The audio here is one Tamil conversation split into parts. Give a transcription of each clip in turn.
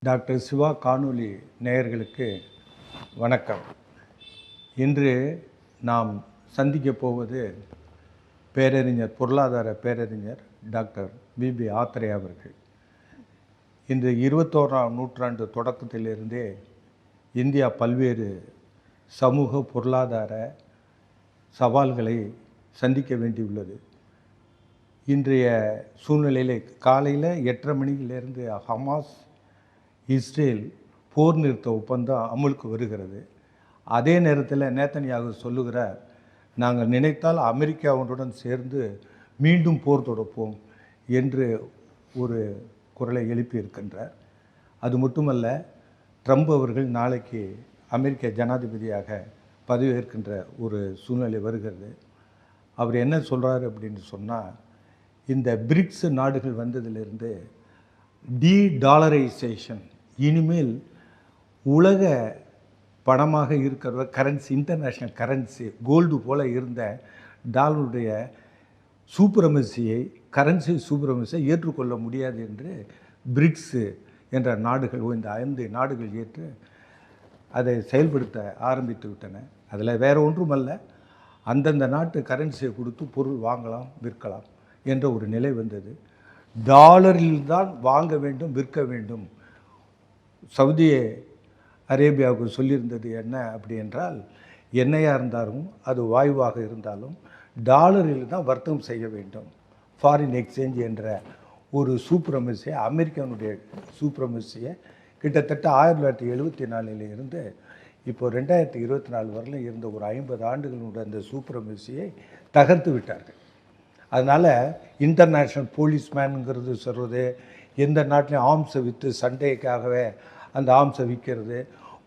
டாக்டர் சிவா காணொளி நேயர்களுக்கு வணக்கம். இன்று நாம் சந்திக்கப் போவது பொருளாதார பேரறிஞர் டாக்டர் பிபி ஆத்ரே அவர்கள். இன்று 21ஆம் நூற்றாண்டு தொடக்கத்திலிருந்தே இந்தியா பல்வேறு சமூக பொருளாதார சவால்களை சந்திக்க வேண்டியுள்ளது. இன்றைய சூழ்நிலையில் காலையில் 8:30 மணியிலிருந்து ஹமாஸ் இஸ்ரேல் போர் நிறுத்த ஒப்பந்தம் அமுலுக்கு வருகிறது. அதே நேரத்தில் நேத்தன்யாகு சொல்லுகிறார், நாங்கள் நினைத்தால் அமெரிக்காவுடன் சேர்ந்து மீண்டும் போர் தொடுப்போம் என்று ஒரு குரலை எழுப்பியிருக்கின்றார். அது மட்டுமல்ல, ட்ரம்ப் அவர்கள் நாளைக்கு அமெரிக்க ஜனாதிபதியாக பதவியேற்கின்ற ஒரு சூழ்நிலை வருகிறது. அவர் என்ன சொல்கிறார் அப்படின்னு சொன்னால், இந்த பிரிக்ஸ் நாடுகள் வந்ததிலிருந்து டாலரைசேஷன், இனிமேல் உலக பணமாக இருக்கிற கரன்சி, இன்டர்நேஷ்னல் கரன்சி கோல்டு போல் இருந்த டாலருடைய கரன்சி சூப்பரமசியை ஏற்றுக்கொள்ள முடியாது என்று பிரிக்ஸு என்ற நாடுகள், இந்த 5 நாடுகள் ஏற்று அதை செயல்படுத்த ஆரம்பித்து விட்டன. அதில் வேறு ஒன்றுமல்ல, அந்தந்த நாட்டு கரன்சியை கொடுத்து பொருள் வாங்கலாம், விற்கலாம் என்ற ஒரு நிலை வந்தது. டாலரில் தான் வாங்க வேண்டும், விற்க வேண்டும். சவுதி அரேபியாவுக்கு சொல்லியிருந்தது என்ன அப்படி என்றால், எண்ணெயாக இருந்தாலும் அது வாயுவாக இருந்தாலும் டாலரில் தான் வர்த்தகம் செய்ய வேண்டும். ஃபாரின் எக்ஸ்சேஞ்ச் என்ற ஒரு சூப்ரமசியை, அமெரிக்கானுடைய சூப்ரமசியை கிட்டத்தட்ட 1974 இருந்து இப்போ 2024 வரையிலும் இருந்த ஒரு 50 ஆண்டுகளுடைய அந்த சூப்ரமசியை தகர்த்து விட்டார்கள். அதனால் இன்டர்நேஷ்னல் போலீஸ்மேனுங்கிறது சொல்கிறது, எந்த நாட்டிலையும் ஆர்ம்ஸை விற்று சண்டைக்காகவே அந்த ஆர்ம்ஸை விற்கிறது,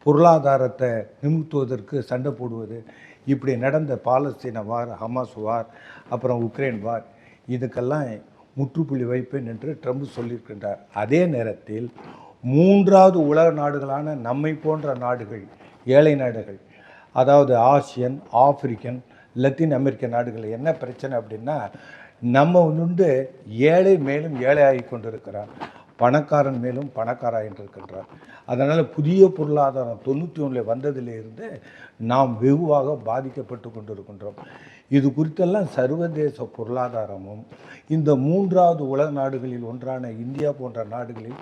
பொருளாதாரத்தை நிமித்துவதற்கு சண்டை போடுவது, இப்படி நடந்த பாலஸ்தீன வார், ஹமாஸ் வார், அப்புறம் உக்ரைன் வார், இதுக்கெல்லாம் முற்றுப்புள்ளி வைப்பேன் என்று ட்ரம்ப் சொல்லியிருக்கின்றார். அதே நேரத்தில் 3வது உலக நாடுகளான நம்மை போன்ற நாடுகள், ஏழை நாடுகள், அதாவது ஆசியன், ஆப்பிரிக்கன், லத்தீன் அமெரிக்க நாடுகள் என்ன பிரச்சனை அப்படின்னா, நம்ம ஏழை மேலும் ஏழையாகி கொண்டிருக்கிறார், பணக்காரன் மேலும் பணக்காராக இருக்கின்றார். அதனால் புதிய பொருளாதாரம் 91 வந்ததிலிருந்து நாம் வெகுவாக பாதிக்கப்பட்டு கொண்டிருக்கின்றோம். இது குறித்தெல்லாம் சர்வதேச பொருளாதாரமும் இந்த 3வது உலக நாடுகளில் ஒன்றான இந்தியா போன்ற நாடுகளில்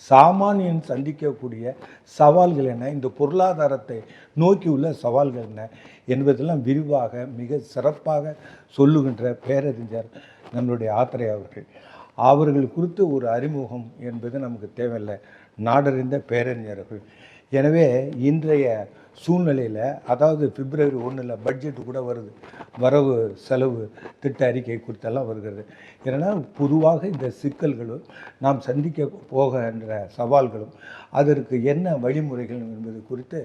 சாமானியன் சந்திக்கக்கூடிய சவால்கள் என்ன, இந்த பொருளாதாரத்தை நோக்கியுள்ள சவால்கள் என்ன என்பதெல்லாம் விரிவாக மிக சிறப்பாக சொல்லுகின்ற பேரறிஞர் நம்மளுடைய ஆத்ரே அவர்கள் குறித்து ஒரு அறிமுகம் என்பது நமக்கு தேவையில்லை, நாடறிந்த பேரறிஞர்கள். எனவே இன்றைய சூழ்நிலையில், அதாவது பிப்ரவரி 1 பட்ஜெட்டு கூட வருது, வரவு செலவு திட்ட அறிக்கை குறித்தெல்லாம் வருகிறது. ஏன்னா பொதுவாக இந்த சிக்கல்களும் நாம் சந்திக்க போகின்ற சவால்களும் அதற்கு என்ன வழிமுறைகள் என்பது குறித்து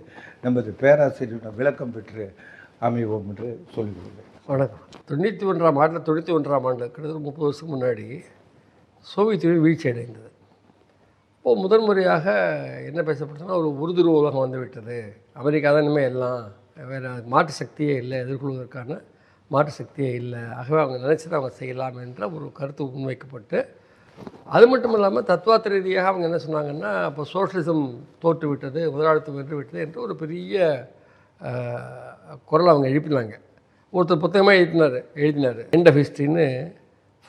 நமது பேராசிரியரிடம் விளக்கம் பெற்று அமைவோம் என்று சொல்லிக்கொள்கிறேன். வணக்கம். 91ஆம் ஆண்டு கிட்டத்தட்ட 30 வருஷத்துக்கு முன்னாடி சோவியத் யூனியன் வீழ்ச்சி அடைந்தது. இப்போது முதன்முறையாக என்ன பேசப்பட்டதுன்னா, ஒரு உருதுருவ உலகம் வந்து விட்டது, அமெரிக்கா தான் இனிமேல் எல்லாம், வேறு மாற்று சக்தியே இல்லை, எதிர்கொள்வதற்கான மாற்று சக்தியே இல்லை, ஆகவே அவங்க நினச்சதை அவங்க செய்யலாம் என்ற ஒரு கருத்து முன்வைக்கப்பட்டு, அது மட்டும் இல்லாமல் தத்துவார்த்த ரீதியாக அவங்க என்ன சொன்னாங்கன்னா, அப்போ சோஷலிசம் தோற்று விட்டது, முதலாளித்துவம் வென்று விட்டது என்று ஒரு பெரிய குரல் அவங்க எழுப்பினாங்க. ஒருத்தர் புத்தகமாக எழுதினார் எண்ட் ஆஃப் ஹிஸ்ட்ரின்னு,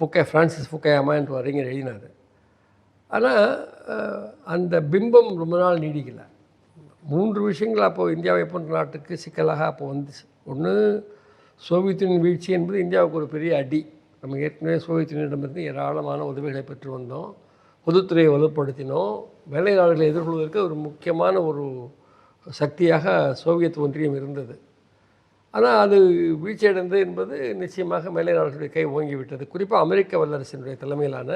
ஃப்ரான்சிஸ் ஃபுக்கையாமா என்று அறிஞர் எழுதினார். ஆனால் அந்த பிம்பம் ரொம்ப நாள் நீடிக்கலை. 3 விஷயங்கள் அப்போது இந்தியாவை போன்ற நாட்டுக்கு சிக்கலாக அப்போ வந்துச்சு. ஒன்று, சோவியத் யூனியன் வீழ்ச்சி என்பது இந்தியாவுக்கு ஒரு பெரிய அடி. நம்ம ஏற்கனவே சோவியத் யூனியனிடமிருந்து ஏராளமான உதவிகளை பெற்று வந்தோம், பொதுத்துறையை வலுப்படுத்தினோம், வேலை நாடுகளை எதிர்கொள்வதற்கு ஒரு முக்கியமான ஒரு சக்தியாக சோவியத் ஒன்றியம் இருந்தது. ஆனால் அது வீழ்ச்சியடைந்தது என்பது நிச்சயமாக மேலை நாடுகளுடைய கை ஓங்கிவிட்டது. குறிப்பாக அமெரிக்க வல்லரசினுடைய தலைமையிலான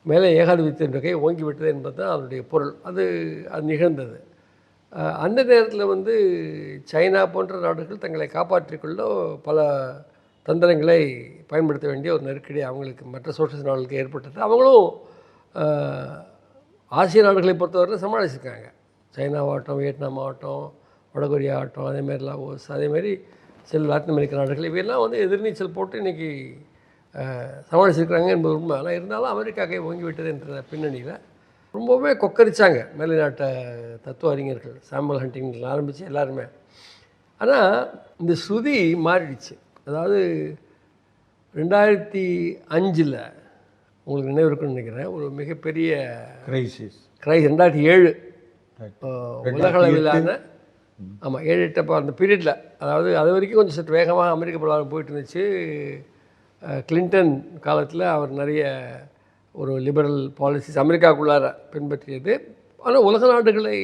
மேலே ஏகாதிபத்தியனுடைய கை ஓங்கிவிட்டது என்பது தான் அதனுடைய பொருள். அது நிகழ்ந்தது. அந்த நேரத்தில் சைனா போன்ற நாடுகள் தங்களை காப்பாற்றிக்கொள்ள பல தந்திரங்களை பயன்படுத்த வேண்டிய ஒரு நெருக்கடி அவங்களுக்கு மற்ற சோஷலிஸ்ட் நாடுகளுக்கு ஏற்பட்டது. அவங்களும் ஆசிய நாடுகளை பொறுத்தவரையில் சமாளிச்சிருக்காங்க. சைனாவாகட்டும், வியட்நாம் ஆகட்டும், வடகொரியா ஆகட்டும், அதேமாரி லாவோஸ், அதேமாரி சில லாத்தின் அமெரிக்க நாடுகள், இவையெல்லாம் எதிர்நீச்சல் போட்டு இன்றைக்கி சமாளிச்சிருக்கிறாங்க என்பது உண்மை. ஆனால் இருந்தாலும் அமெரிக்கா கை ஓங்கி விட்டது என்ற பின்னணியில் ரொம்பவே கொக்கரிச்சாங்க மேலை நாட்ட தத்துவ அறிஞர்கள், சாமுவல் ஹண்டிங்டன் ஆரம்பித்து எல்லாருமே. ஆனால் இந்த ஸ்ருதி மாறிடுச்சு. அதாவது 2005 உங்களுக்கு நினைவு இருக்குன்னு நினைக்கிறேன், ஒரு மிகப்பெரிய கிரைசிஸ் 2007 உலக அளவிலான, ஆமாம் 7-8 அப்போ அந்த பீரியடில், அதாவது அது வரைக்கும் கொஞ்சம் சற்று வேகமாக அமெரிக்க பொருளாதாரம் போயிட்டு இருந்துச்சு. கிளின்டன் காலத்தில் அவர் நிறைய ஒரு லிபரல் பாலிசிஸ் அமெரிக்காவுக்குள்ளார பின்பற்றியது. ஆனால் உலக நாடுகளை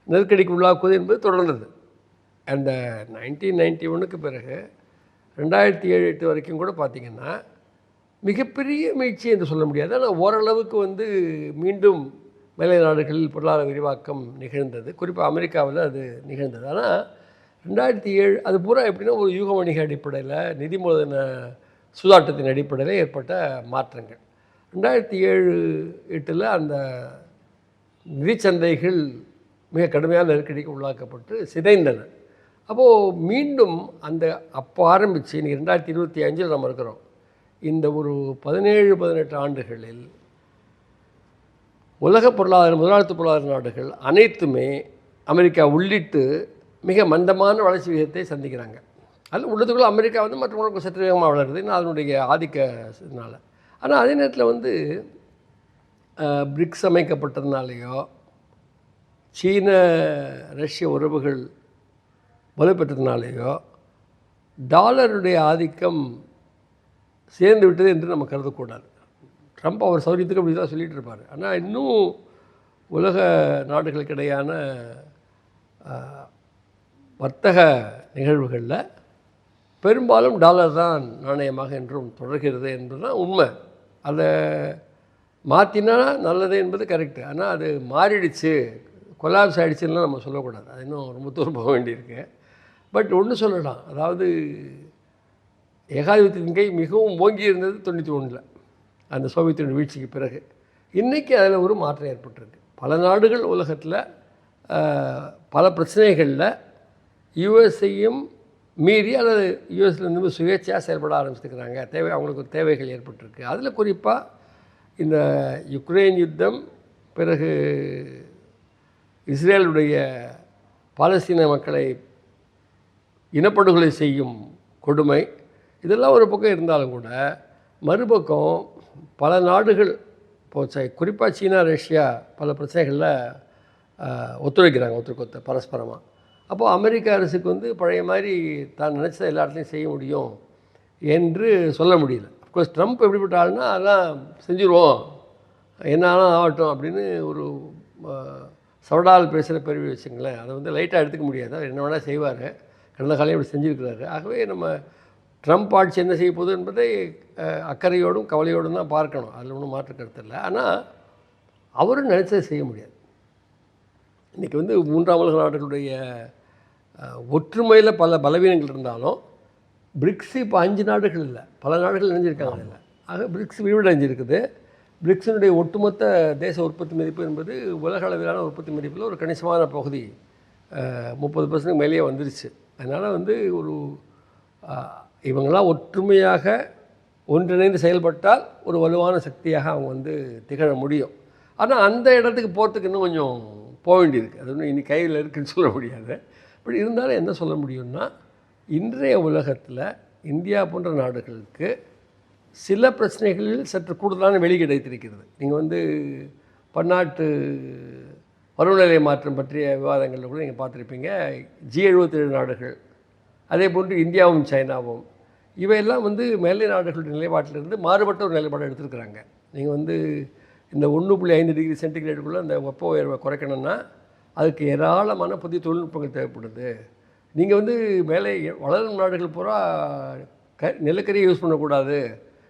நெருக்கடிக்கு உள்ளாக்குவது என்பது தொடர்ந்தது. அந்த 1991க்கு பிறகு 2007-8 வரைக்கும் கூட பார்த்திங்கன்னா மிகப்பெரிய மீட்சி என்று சொல்ல முடியாது. ஆனால் ஓரளவுக்கு மீண்டும் மேலை நாடுகளில் பொருளாதார விரிவாக்கம் நிகழ்ந்தது. குறிப்பாக அமெரிக்காவில் அது நிகழ்ந்தது. ஆனால் 2007 அது பூரா எப்படின்னா ஒரு யூக வணிக அடிப்படையில், நிதி மூலதன சூதாட்டத்தின் அடிப்படையில் ஏற்பட்ட மாற்றங்கள். 2007-8 அந்த நிதிச்சந்தைகள் மிக கடுமையான நெருக்கடிக்கு உள்ளாக்கப்பட்டு சிதைந்தன. அப்போது மீண்டும் அப்போ ஆரம்பித்து இன்றைக்கி 2025 நம்ம இருக்கிறோம். இந்த ஒரு 17-18 ஆண்டுகளில் உலக பொருளாதார, முதலாளித்த பொருளாதார நாடுகள் அனைத்துமே அமெரிக்கா உள்ளிட்டு மிக மந்தமான வளர்ச்சி விகிதத்தை சந்திக்கிறாங்க. அதில் உள்ளதுக்குள்ள அமெரிக்கா மற்றவங்களுக்கு சற்று வேகமாக வளருது, இன்னும் அதனுடைய ஆதிக்கத்தினால. ஆனால் அதே நேரத்தில் பிரிக்ஸ் அமைக்கப்பட்டதுனாலேயோ, சீன ரஷ்ய உறவுகள் வலுப்பெற்றதுனாலேயோ டாலருடைய ஆதிக்கம் சேர்ந்து விட்டது என்று நம்ம கருதக்கூடாது. ட்ரம்ப் அவர் சௌரியத்துக்கு அப்படி தான் சொல்லிகிட்டு இருப்பார். ஆனால் இன்னும் உலக நாடுகளுக்கு இடையான வர்த்தக நிகழ்வுகளில் பெரும்பாலும் டாலர் தான் நாணயமாக என்றும் தொடர்கிறது என்பது தான் உண்மை. அதை மாற்றினா நல்லது என்பது கரெக்டு. ஆனால் அது மாறிடுச்சு, கொலாப்ஸ் ஆகிடுச்சுன்னா நம்ம சொல்லக்கூடாது. அது இன்னும் ரொம்ப தூரம் போக வேண்டியிருக்கு. பட் ஒன்று சொல்லலாம், அதாவது ஏகாதிபத்தியத்தின் கை மிகவும் ஓங்கி இருந்தது 91 அந்த சோவியத் யூனியன் வீழ்ச்சிக்கு பிறகு. இன்றைக்கி அதில் ஒரு மாற்றம் ஏற்பட்டிருக்கு. பல நாடுகள் உலகத்தில் பல பிரச்சனைகளில் யுஎஸ்ஐயும் மீறி அல்லது யுஎஸ்லேருந்து சுயேட்சையாக செயல்பட ஆரம்பிச்சிருக்கிறாங்க. அவங்களுக்கு தேவைகள் ஏற்பட்டிருக்கு. அதில் குறிப்பாக இந்த யுக்ரைன் யுத்தம், பிறகு இஸ்ரேலுடைய பாலஸ்தீன மக்களை இனப்படுகொலை செய்யும் கொடுமை, இதெல்லாம் ஒரு பக்கம் இருந்தாலும் கூட மறுபக்கம் பல நாடுகள் குறிப்பாக சீனா ரஷ்யா பல பிரச்சனைகளில் ஒத்துழைக்கிறாங்க ஒருத்தருக்கு பரஸ்பரமாக. அப்போது அமெரிக்க அரசுக்கு பழைய மாதிரி தான் நினச்சதை எல்லா இடத்துலையும் செய்ய முடியும் என்று சொல்ல முடியல. அஃப்கோர்ஸ் ட்ரம்ப் எப்படிப்பட்ட ஆளுன்னா அதெல்லாம் செஞ்சுருவோம், என்னாலும் ஆகட்டும் அப்படின்னு ஒரு சவடால் பேசுகிற பெருவி வச்சுங்களேன். அதை லைட்டாக எடுத்துக்க முடியாது. அவர் என்ன வேணால் செய்வார், கடந்த காலையும் இப்படி செஞ்சுருக்கிறாரு. ஆகவே நம்ம ட்ரம்ப் ஆட்சி என்ன செய்ய போகுது என்பதை அக்கறையோடும் கவலையோடும் தான் பார்க்கணும். அதில் ஒன்றும் மாற்று கருத்து இல்லை. ஆனால் அவரும் நினச்சதை செய்ய முடியாது. இன்றைக்கி மூன்றாம் உலக நாடுகளுடைய ஒற்றுமையில் பல பலவீனங்கள் இருந்தாலும் பிரிக்ஸ் இப்போ 5 நாடுகள் இல்லை, பல நாடுகள் இணைஞ்சிருக்காங்க இல்லை. ஆக பிரிக்ஸ் விரிவடைஞ்சிருக்குது. பிரிக்ஸினுடைய ஒட்டுமொத்த தேச உற்பத்தி மதிப்பு என்பது உலக அளவிலான உற்பத்தி மதிப்பில் ஒரு கணிசமான பகுதி 30% மேலேயே வந்துருச்சு. அதனால் ஒரு இவங்களாம் ஒற்றுமையாக ஒன்றிணைந்து செயல்பட்டால் ஒரு வலுவான சக்தியாக அவங்க திகழ முடியும். ஆனால் அந்த இடத்துக்கு போகிறதுக்கு இன்னும் கொஞ்சம் போக வேண்டியிருக்கு. அது இன்னும் இன்னைக்கு கையில் இருக்குதுன்னு சொல்ல முடியாது. இப்படி இருந்தாலும் என்ன சொல்ல முடியும்னா, இன்றைய உலகத்தில் இந்தியா போன்ற நாடுகளுக்கு சில பிரச்சனைகளில் சற்று கூடுதலான வெளி கிடைத்திருக்கிறது. நீங்கள் பன்னாட்டு பருவநிலை மாற்றம் பற்றிய விவாதங்களில் கூட நீங்கள் பார்த்துருப்பீங்க. G77 நாடுகள், அதே போன்று இந்தியாவும் சைனாவும், இவையெல்லாம் மேலை நாடுகளுடைய நிலைப்பாட்டிலிருந்து மாறுபட்ட ஒரு நிலைப்பாடு எடுத்துருக்குறாங்க. நீங்கள் இந்த 1.5 டிகிரி சென்டிகிரேடுக்குள்ளே அந்த வெப்ப உயர்வை குறைக்கணும்னா அதுக்கு ஏராளமான புதிய தொழில்நுட்பங்கள் தேவைப்படுது. நீங்கள் மேலே வளரும் நாடுகள் பூரா நிலக்கரியை யூஸ் பண்ணக்கூடாது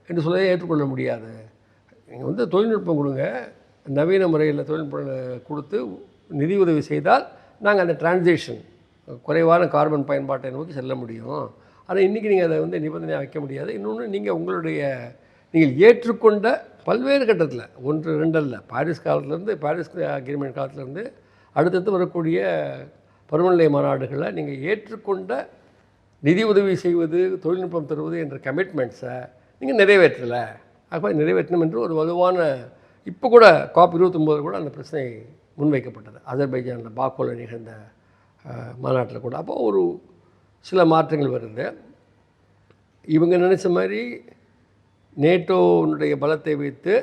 என்று சொல்ல ஏற்றுக்கொள்ள முடியாது. நீங்கள் தொழில்நுட்பம் கொடுங்க, நவீன முறையில் தொழில்நுட்பங்களை கொடுத்து நிதி உதவி செய்தால் நாங்கள் அந்த டிரான்சிஷன் குறைவான கார்பன் பயன்பாட்டை நோக்கி செல்ல முடியும். ஆனால் இன்றைக்கி நீங்கள் அதை நிபந்தனையாக வைக்க முடியாது. இன்னொன்று, நீங்கள் ஏற்றுக்கொண்ட பல்வேறு கட்டத்தில் 1-2 அல்ல, பாரிஸ் அக்ரிமெண்ட் காலத்திலேருந்து அடுத்தடுத்து வரக்கூடிய பருவநிலை மாநாடுகளில் நீங்கள் ஏற்றுக்கொண்ட நிதி உதவி செய்வது, தொழில்நுட்பம் தருவது என்ற கமிட்மெண்ட்ஸை நீங்கள் நிறைவேற்றலை. ஆகவே நிறைவேற்றணும் என்று ஒரு வலுவான இப்போ கூட COP29 கூட அந்த பிரச்சனை முன்வைக்கப்பட்டது. அஜர்பைஜானில் பாக்கோவில் நிகழ்ந்த மாநாட்டில் கூட. அப்போ ஒரு சில மாற்றங்கள் வருது. இவங்க நினச்ச மாதிரி நேட்டோனுடைய பலத்தை வைத்து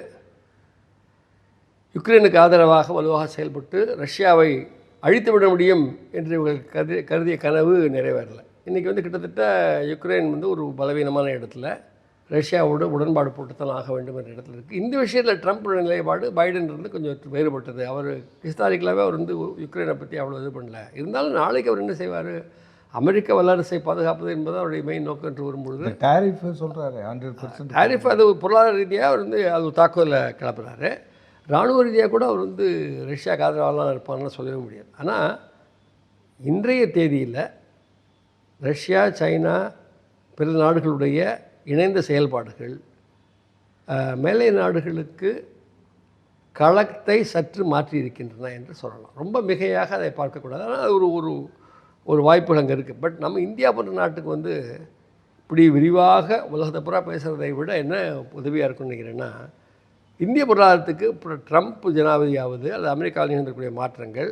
யுக்ரைனுக்கு ஆதரவாக வலுவாக செயல்பட்டு ரஷ்யாவை அழித்து விட முடியும் என்று இவர்கள் கருதிய கனவு நிறைவேறலை. இன்றைக்கி வந்து கிட்டத்தட்ட யுக்ரைன் வந்து ஒரு பலவீனமான இடத்துல ரஷ்யாவோட உடன்பாடு போட்டுத்தான் ஆக வேண்டும் என்ற இடத்துல இருக்குது. இந்த விஷயத்தில் ட்ரம்ப்போட நிலைப்பாடு பைடன் இருந்து கொஞ்சம் வேறுபட்டது. அவர் ஹிஸ்டாரிக்கலாகவே அவர் வந்து யுக்ரைனை பற்றி அவ்வளோ இது பண்ணல. இருந்தாலும் நாளைக்கு அவர் என்ன செய்வார், அமெரிக்க வல்லரசை பாதுகாப்பது என்பது அவருடைய மெயின் நோக்கம் என்று வரும்பொழுது டேரிஃப் சொல்கிறாரு 100%. டேரிஃப் அது பொருளாதார ரீதியாக அவர் வந்து அது ஒரு தாக்குதலை கிளப்புறாரு. இராணுவ ரீதியாக கூட அவர் வந்து ரஷ்யாவுக்கு ஆதரவாலாம் இருப்பான்னு சொல்லவே முடியாது. ஆனால் இன்றைய தேதியில் ரஷ்யா, சைனா, பிற நாடுகளுடைய இணைந்த செயல்பாடுகள் மேலை நாடுகளுக்கு களத்தை சற்று மாற்றி இருக்கின்றன என்று சொல்லலாம். ரொம்ப மிகையாக அதை பார்க்கக்கூடாது. ஆனால் அது ஒரு ஒரு வாய்ப்புகள் அங்கே இருக்குது. பட் நம்ம இந்தியா போன்ற நாட்டுக்கு வந்து இப்படி விரிவாக உலகத்தை பூரா பேசுகிறதை விட என்ன உதவியாக இருக்குன்னு நினைக்கிறேன்னா, இந்திய பொருளாதாரத்துக்கு இப்போ ட்ரம்ப் ஜனாதிபதியாவது அல்லது அமெரிக்காவில் நிகழ்ந்தக்கூடிய மாற்றங்கள்,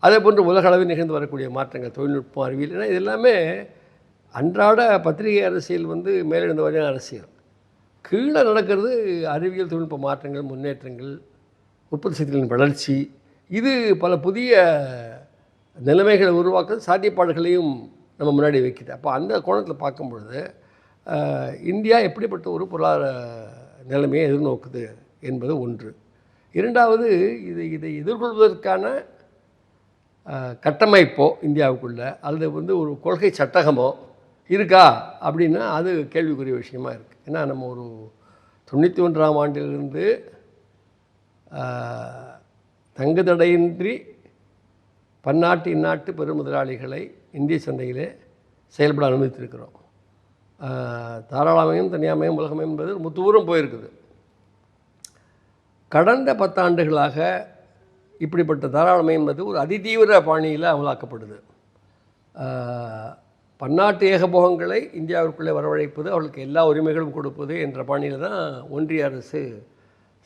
அதே போன்று உலக அளவில் நிகழ்ந்து வரக்கூடிய மாற்றங்கள், தொழில்நுட்பம், அறிவியல், ஏன்னா இது எல்லாமே அன்றாட பத்திரிகை அரசியல் வந்து மேலிருந்த வரையான அரசியல். கீழே நடக்கிறது அறிவியல், தொழில்நுட்ப மாற்றங்கள், முன்னேற்றங்கள், உற்பத்தி சக்திகளின் வளர்ச்சி. இது பல புதிய நிலைமைகளை உருவாக்குறது, சாத்தியப்பாடுகளையும் நம்ம முன்னாடி வைக்குது. அப்போ அந்த கோணத்தில் பார்க்கும் பொழுது இந்தியா எப்படிப்பட்ட ஒரு பொருளாதார நிலைமையை எதிர்நோக்குது என்பது ஒன்று. இரண்டாவது, இதை எதிர்கொள்வதற்கான கட்டமைப்போ இந்தியாவுக்குள்ள அல்லது வந்து ஒரு கொள்கை சட்டகமோ இருக்கா அப்படின்னா அது கேள்விக்குரிய விஷயமா இருக்குது. ஏன்னா நம்ம ஒரு 91ஆம் ஆண்டிலிருந்து தங்கு தடையின்றி பன்னாட்டு இந்நாட்டு பெருமுதலாளிகளை இந்திய சந்தையிலே செயல்பட அனுமதித்திருக்கிறோம். தாராளமயம், தனியாமயம், உலகமயம் என்பது முத்தூரம் போயிருக்குது. கடந்த 10 ஆண்டுகளாக இப்படிப்பட்ட தாராளமயம் என்பது ஒரு அதிதீவிர பாணியில் அமலாக்கப்படுது. பன்னாட்டு ஏகபோகங்களை இந்தியாவிற்குள்ளே வரவழைப்பது, அவர்களுக்கு எல்லா உரிமைகளும் கொடுப்பது என்ற பாணியில் தான் ஒன்றிய அரசு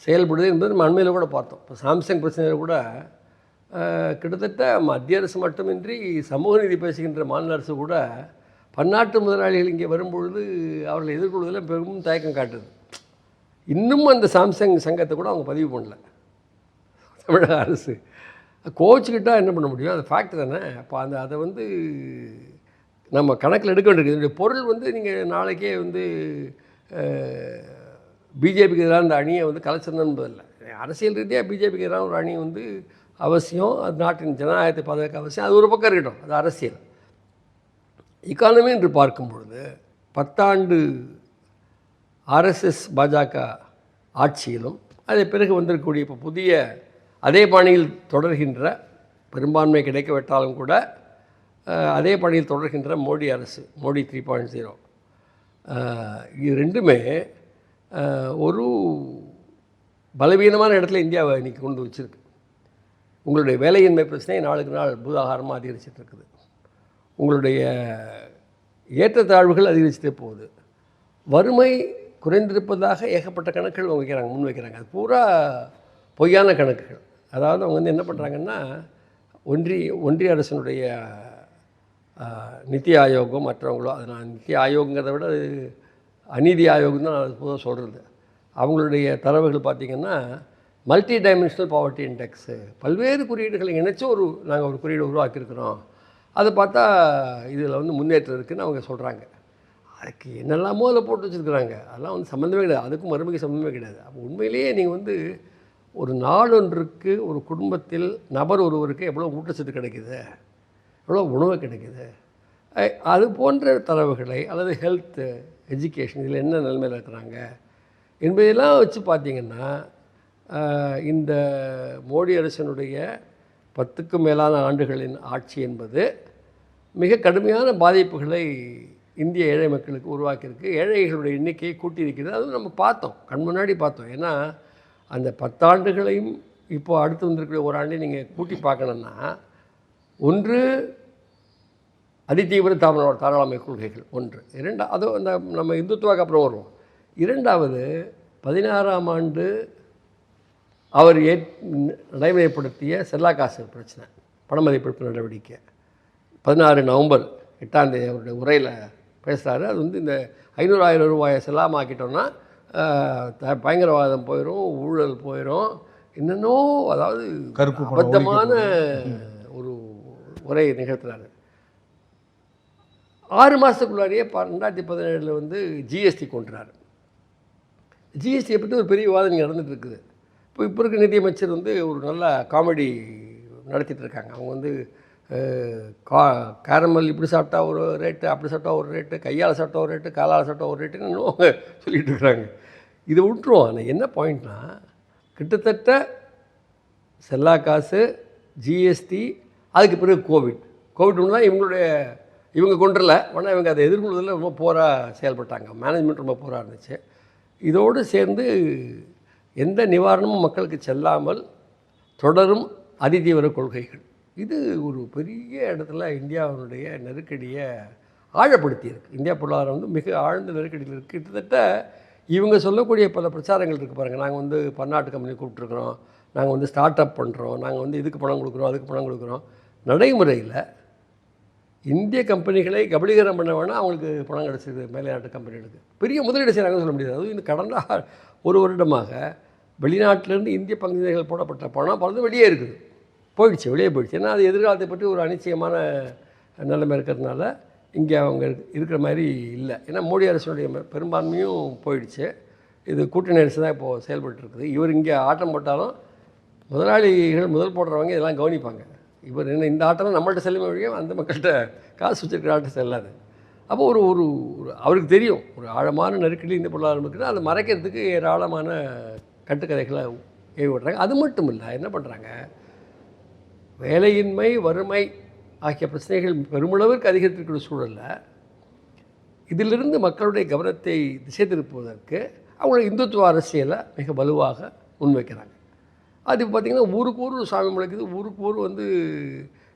செயல்படுது என்பது நம்ம அண்மையில் கூட பார்த்தோம். இப்போ சாம்சங் பிரச்சனையில் கூட கிட்டத்தட்ட மத்திய அரசு மட்டுமின்றி சமூக நீதி பேசுகின்ற மாநில அரசு கூட பன்னாட்டு முதலாளிகள் இங்கே வரும்பொழுது அவர்களை எதிர்கொள்வதில் பெரும் தயக்கம் காட்டுது. இன்னும் அந்த சாம்சங் சங்கத்தை கூட அவங்க பதிவு பண்ணல. தமிழக அரசு கோச்சுக்கிட்டால் என்ன பண்ண முடியும், அது ஃபேக்ட் தானே. அப்போ அதை வந்து நம்ம கணக்கில் எடுக்க வேண்டியது. இதனுடைய பொருள் வந்து நீங்கள் நாளைக்கே வந்து பிஜேபிக்கு எதிரான அந்த அணியை வந்து கலைச்சிடணும் என்பதில்லை. அரசியல் ரீதியாக பிஜேபிக்கு எதிரான ஒரு அணி வந்து அவசியம், அது நாட்டின் ஜனநாயகத்தை பாதுகாக்க அவசியம். அது ஒரு பக்கம் இருக்கட்டும், அது அரசியல். எக்கானமி என்று பார்க்கும் பொழுது 10 ஆண்டு ஆர்எஸ்எஸ் பாஜக ஆட்சியிலும் அதே பிறகு வந்திருக்கக்கூடிய இப்போ புதிய அதே பாணியில் தொடர்கின்ற, பெரும்பான்மை கிடைக்கவிட்டாலும் கூட அதே பாணியில் தொடர்கின்ற மோடி அரசு, மோடி 3.0, இது ரெண்டுமே ஒரு பலவீனமான இடத்துல இந்தியாவை இன்றைக்கி கொண்டு வச்சுருக்கு. உங்களுடைய வேலையின்மை பிரச்சனை நாளுக்கு நாள் பூதாகாரமாக அதிகரிச்சுட்டு இருக்குது. உங்களுடைய ஏற்றத்தாழ்வுகள் அதிகரிச்சுட்டே போகுது. வறுமை குறைந்திருப்பதாக ஏகப்பட்ட கணக்குகள் முன்வைக்கிறாங்க. அது பூரா பொய்யான கணக்குகள். அதாவது அவங்க வந்து என்ன பண்ணுறாங்கன்னா, ஒன்றிய அரசினுடைய நித்தி ஆயோகோ மற்றவங்களோ, அது நான் நித்தி ஆயோகங்கிறத விட அநீதி ஆயோகம் தான் நான் அது பொதுவாக சொல்கிறது. அவங்களுடைய தரவுகள் பார்த்திங்கன்னா மல்டி டைமென்ஷனல் பாவர்ட்டி இண்டெக்ஸு, பல்வேறு குறியீடுகளை இணைச்சி நாங்கள் ஒரு குறியீடு உருவாக்கியிருக்கிறோம். அதை பார்த்தா இதில் வந்து முன்னேற்றம் இருக்குதுன்னு அவங்க சொல்கிறாங்க. அதுக்கு என்னெல்லாமோ அதில் போட்டு வச்சுருக்குறாங்க. அதெல்லாம் வந்து சம்மந்தமே கிடையாது, அதுக்கும் மறுமைக்கு சம்மந்தமே கிடையாது. அப்போ உண்மையிலேயே நீங்கள் வந்து ஒரு நாளொன்றுக்கு ஒரு குடும்பத்தில் நபர் ஒருவருக்கு எவ்வளோ ஊட்டச்சத்து கிடைக்குது, எவ்வளோ உணவு கிடைக்குது, அது போன்ற தரவுகளை அல்லது ஹெல்த்து, எஜுகேஷன், இதில் என்ன நிலைமையில் இருக்கிறாங்க என்பதெல்லாம் வச்சு பார்த்திங்கன்னா இந்த மோடி அரசினுடைய 10க்கும் மேலான ஆண்டுகளின் ஆட்சி என்பது மிக கடுமையான பாதிப்புகளை இந்திய ஏழை மக்களுக்கு உருவாக்கியிருக்கு. ஏழைகளுடைய எண்ணிக்கையை கூட்டியிருக்கிறது. அதுவும் நம்ம பார்த்தோம், கண் முன்னாடி பார்த்தோம். ஏன்னா அந்த 10 ஆண்டுகளையும் இப்போது அடுத்து வந்திருக்கிற ஒரு ஆண்டையும் நீங்கள் கூட்டி பார்க்கணுன்னா, ஒன்று அதிதீவிர தாராளமய கொள்கைகள் ஒன்று, அது அந்த நம்ம இந்துத்துவாக்கு அப்புறம் வருவோம். இரண்டாவது 16ஆம் ஆண்டு அவர் நடைமுறைப்படுத்திய செல்லா காசு பிரச்சனை, பணமதிப்பிழப்பு நடவடிக்கை 16 நவம்பர் 8ஆம் தேதி அவருடைய உரையில் பேசுகிறாரு. அது வந்து இந்த 500,000 ரூபாயை செல்லாமாக்கிட்டோன்னா பயங்கரவாதம் போயிடும், ஊழல் போயிடும், என்னென்னோ, அதாவது அபத்தமான ஒரு உரை நிகழ்த்துறாரு. 6 மாதத்துக்குள்ளாரியே 2017 வந்து ஜிஎஸ்டி கொண்டுறாரு. ஜிஎஸ்டியை பற்றி ஒரு பெரிய விவாதம் இங்கே நடந்துகிட்டு இருக்குது. இப்போ இருக்க நிதியமைச்சர் வந்து ஒரு நல்ல காமெடி நடத்திட்டு இருக்காங்க. அவங்க வந்து கேரமல் இப்படி சாப்பிட்டா ஒரு ரேட்டு, அப்படி சாப்பிட்டா ஒரு ரேட்டு, கையால் சாப்பிட்டா ஒரு ரேட்டு, காலால் சாப்பிட்டா ஒரு ரேட்டுன்னு இன்னும் சொல்லிகிட்டு இருக்கிறாங்க. இதை விட்டுருவோம். ஆனால் என்ன பாயிண்ட்னா, கிட்டத்தட்ட செல்லா காசு, ஜிஎஸ்டி, அதுக்கு பிறகு கோவிட்லாம் இவங்க கொண்டுல, ஆனால் இவங்க அதை எதிர்கொள்வதில் ரொம்ப போராக செயல்பட்டாங்க. மேனேஜ்மெண்ட் ரொம்ப போராக இருந்துச்சு. இதோடு சேர்ந்து எந்த நிவாரணமும் மக்களுக்கு செல்லாமல் தொடரும் அதிதீவிர கொள்கைகள், இது ஒரு பெரிய இடத்துல இந்தியாவினுடைய நெருக்கடியை ஆழப்படுத்தியிருக்கு. இந்தியா பொருளாதாரம் வந்து மிக ஆழ்ந்த நெருக்கடியில் இருக்குது. கிட்டத்தட்ட இவங்க சொல்லக்கூடிய பல பிரச்சாரங்கள் இருக்குது பாருங்கள். நாங்கள் வந்து பன்னாட்டு கம்பெனி கூப்பிட்ருக்குறோம், நாங்கள் வந்து ஸ்டார்ட் அப் பண்ணுறோம், நாங்கள் வந்து இதுக்கு பணம் கொடுக்குறோம், அதுக்கு பணம் கொடுக்குறோம். நடைமுறையில் இந்திய கம்பெனிகளை கபலீகரம் பண்ண வேணால் அவங்களுக்கு பணம் கிடச்சிது. மேலைநாட்டு கம்பெனிகளுக்கு பெரிய முதலீடு செய்கிறாங்கன்னு சொல்ல முடியாது. அதுவும் இந்த கடந்த ஒரு வருடமாக வெளிநாட்டிலேருந்து இந்திய பங்குகள் போடப்பட்ட பணம் பலது வெளியே இருக்குது, வெளியே போயிடுச்சு. ஏன்னா அது எதிர்காலத்தை பற்றி ஒரு அனிச்சயமான நிலைமை இருக்கிறதுனால இங்கே அவங்க இருக்கிற மாதிரி இல்லை. ஏன்னா மோடி அரசுடைய பெரும்பான்மையும் போயிடுச்சு. இது கூட்டணி அரசு தான் இப்போது செயல்பட்டுருக்குது. இவர் இங்கே ஆட்டம் போட்டாலும் முதலாளிகள் முதல் போடுறவங்க இதெல்லாம் கவனிப்பாங்க. இவர் என்ன இந்த ஆட்டம் நம்மள்கிட்ட செல்லுமே வழியும் அந்த மக்கள்கிட்ட காசு வச்சுருக்கிற ஆட்டம் செல்லாது. அப்போ ஒரு ஒரு அவருக்கு தெரியும் ஒரு ஆழமான நெருக்கடி இந்த பொருளாதாரம் இருக்குது. அதை மறைக்கிறதுக்கு ஏராளமான கட்டுக்கதைகளை ஏவி விடுறாங்க. அது மட்டும் இல்லை, என்ன பண்ணுறாங்க, வேலையின்மை, வறுமை ஆகிய பிரச்சனைகள் பெருமளவிற்கு அதிகரித்திருக்கிற சூழலில் இதிலிருந்து மக்களுடைய கவனத்தை திசை திருப்புவதற்கு அவங்களுடைய இந்துத்துவ அரசியலை மிக வலுவாக முன்வைக்கிறாங்க. அது பார்த்திங்கன்னா ஊருக்கு ஊர் சாமி முளைக்குது, ஊருக்கு ஊர் வந்து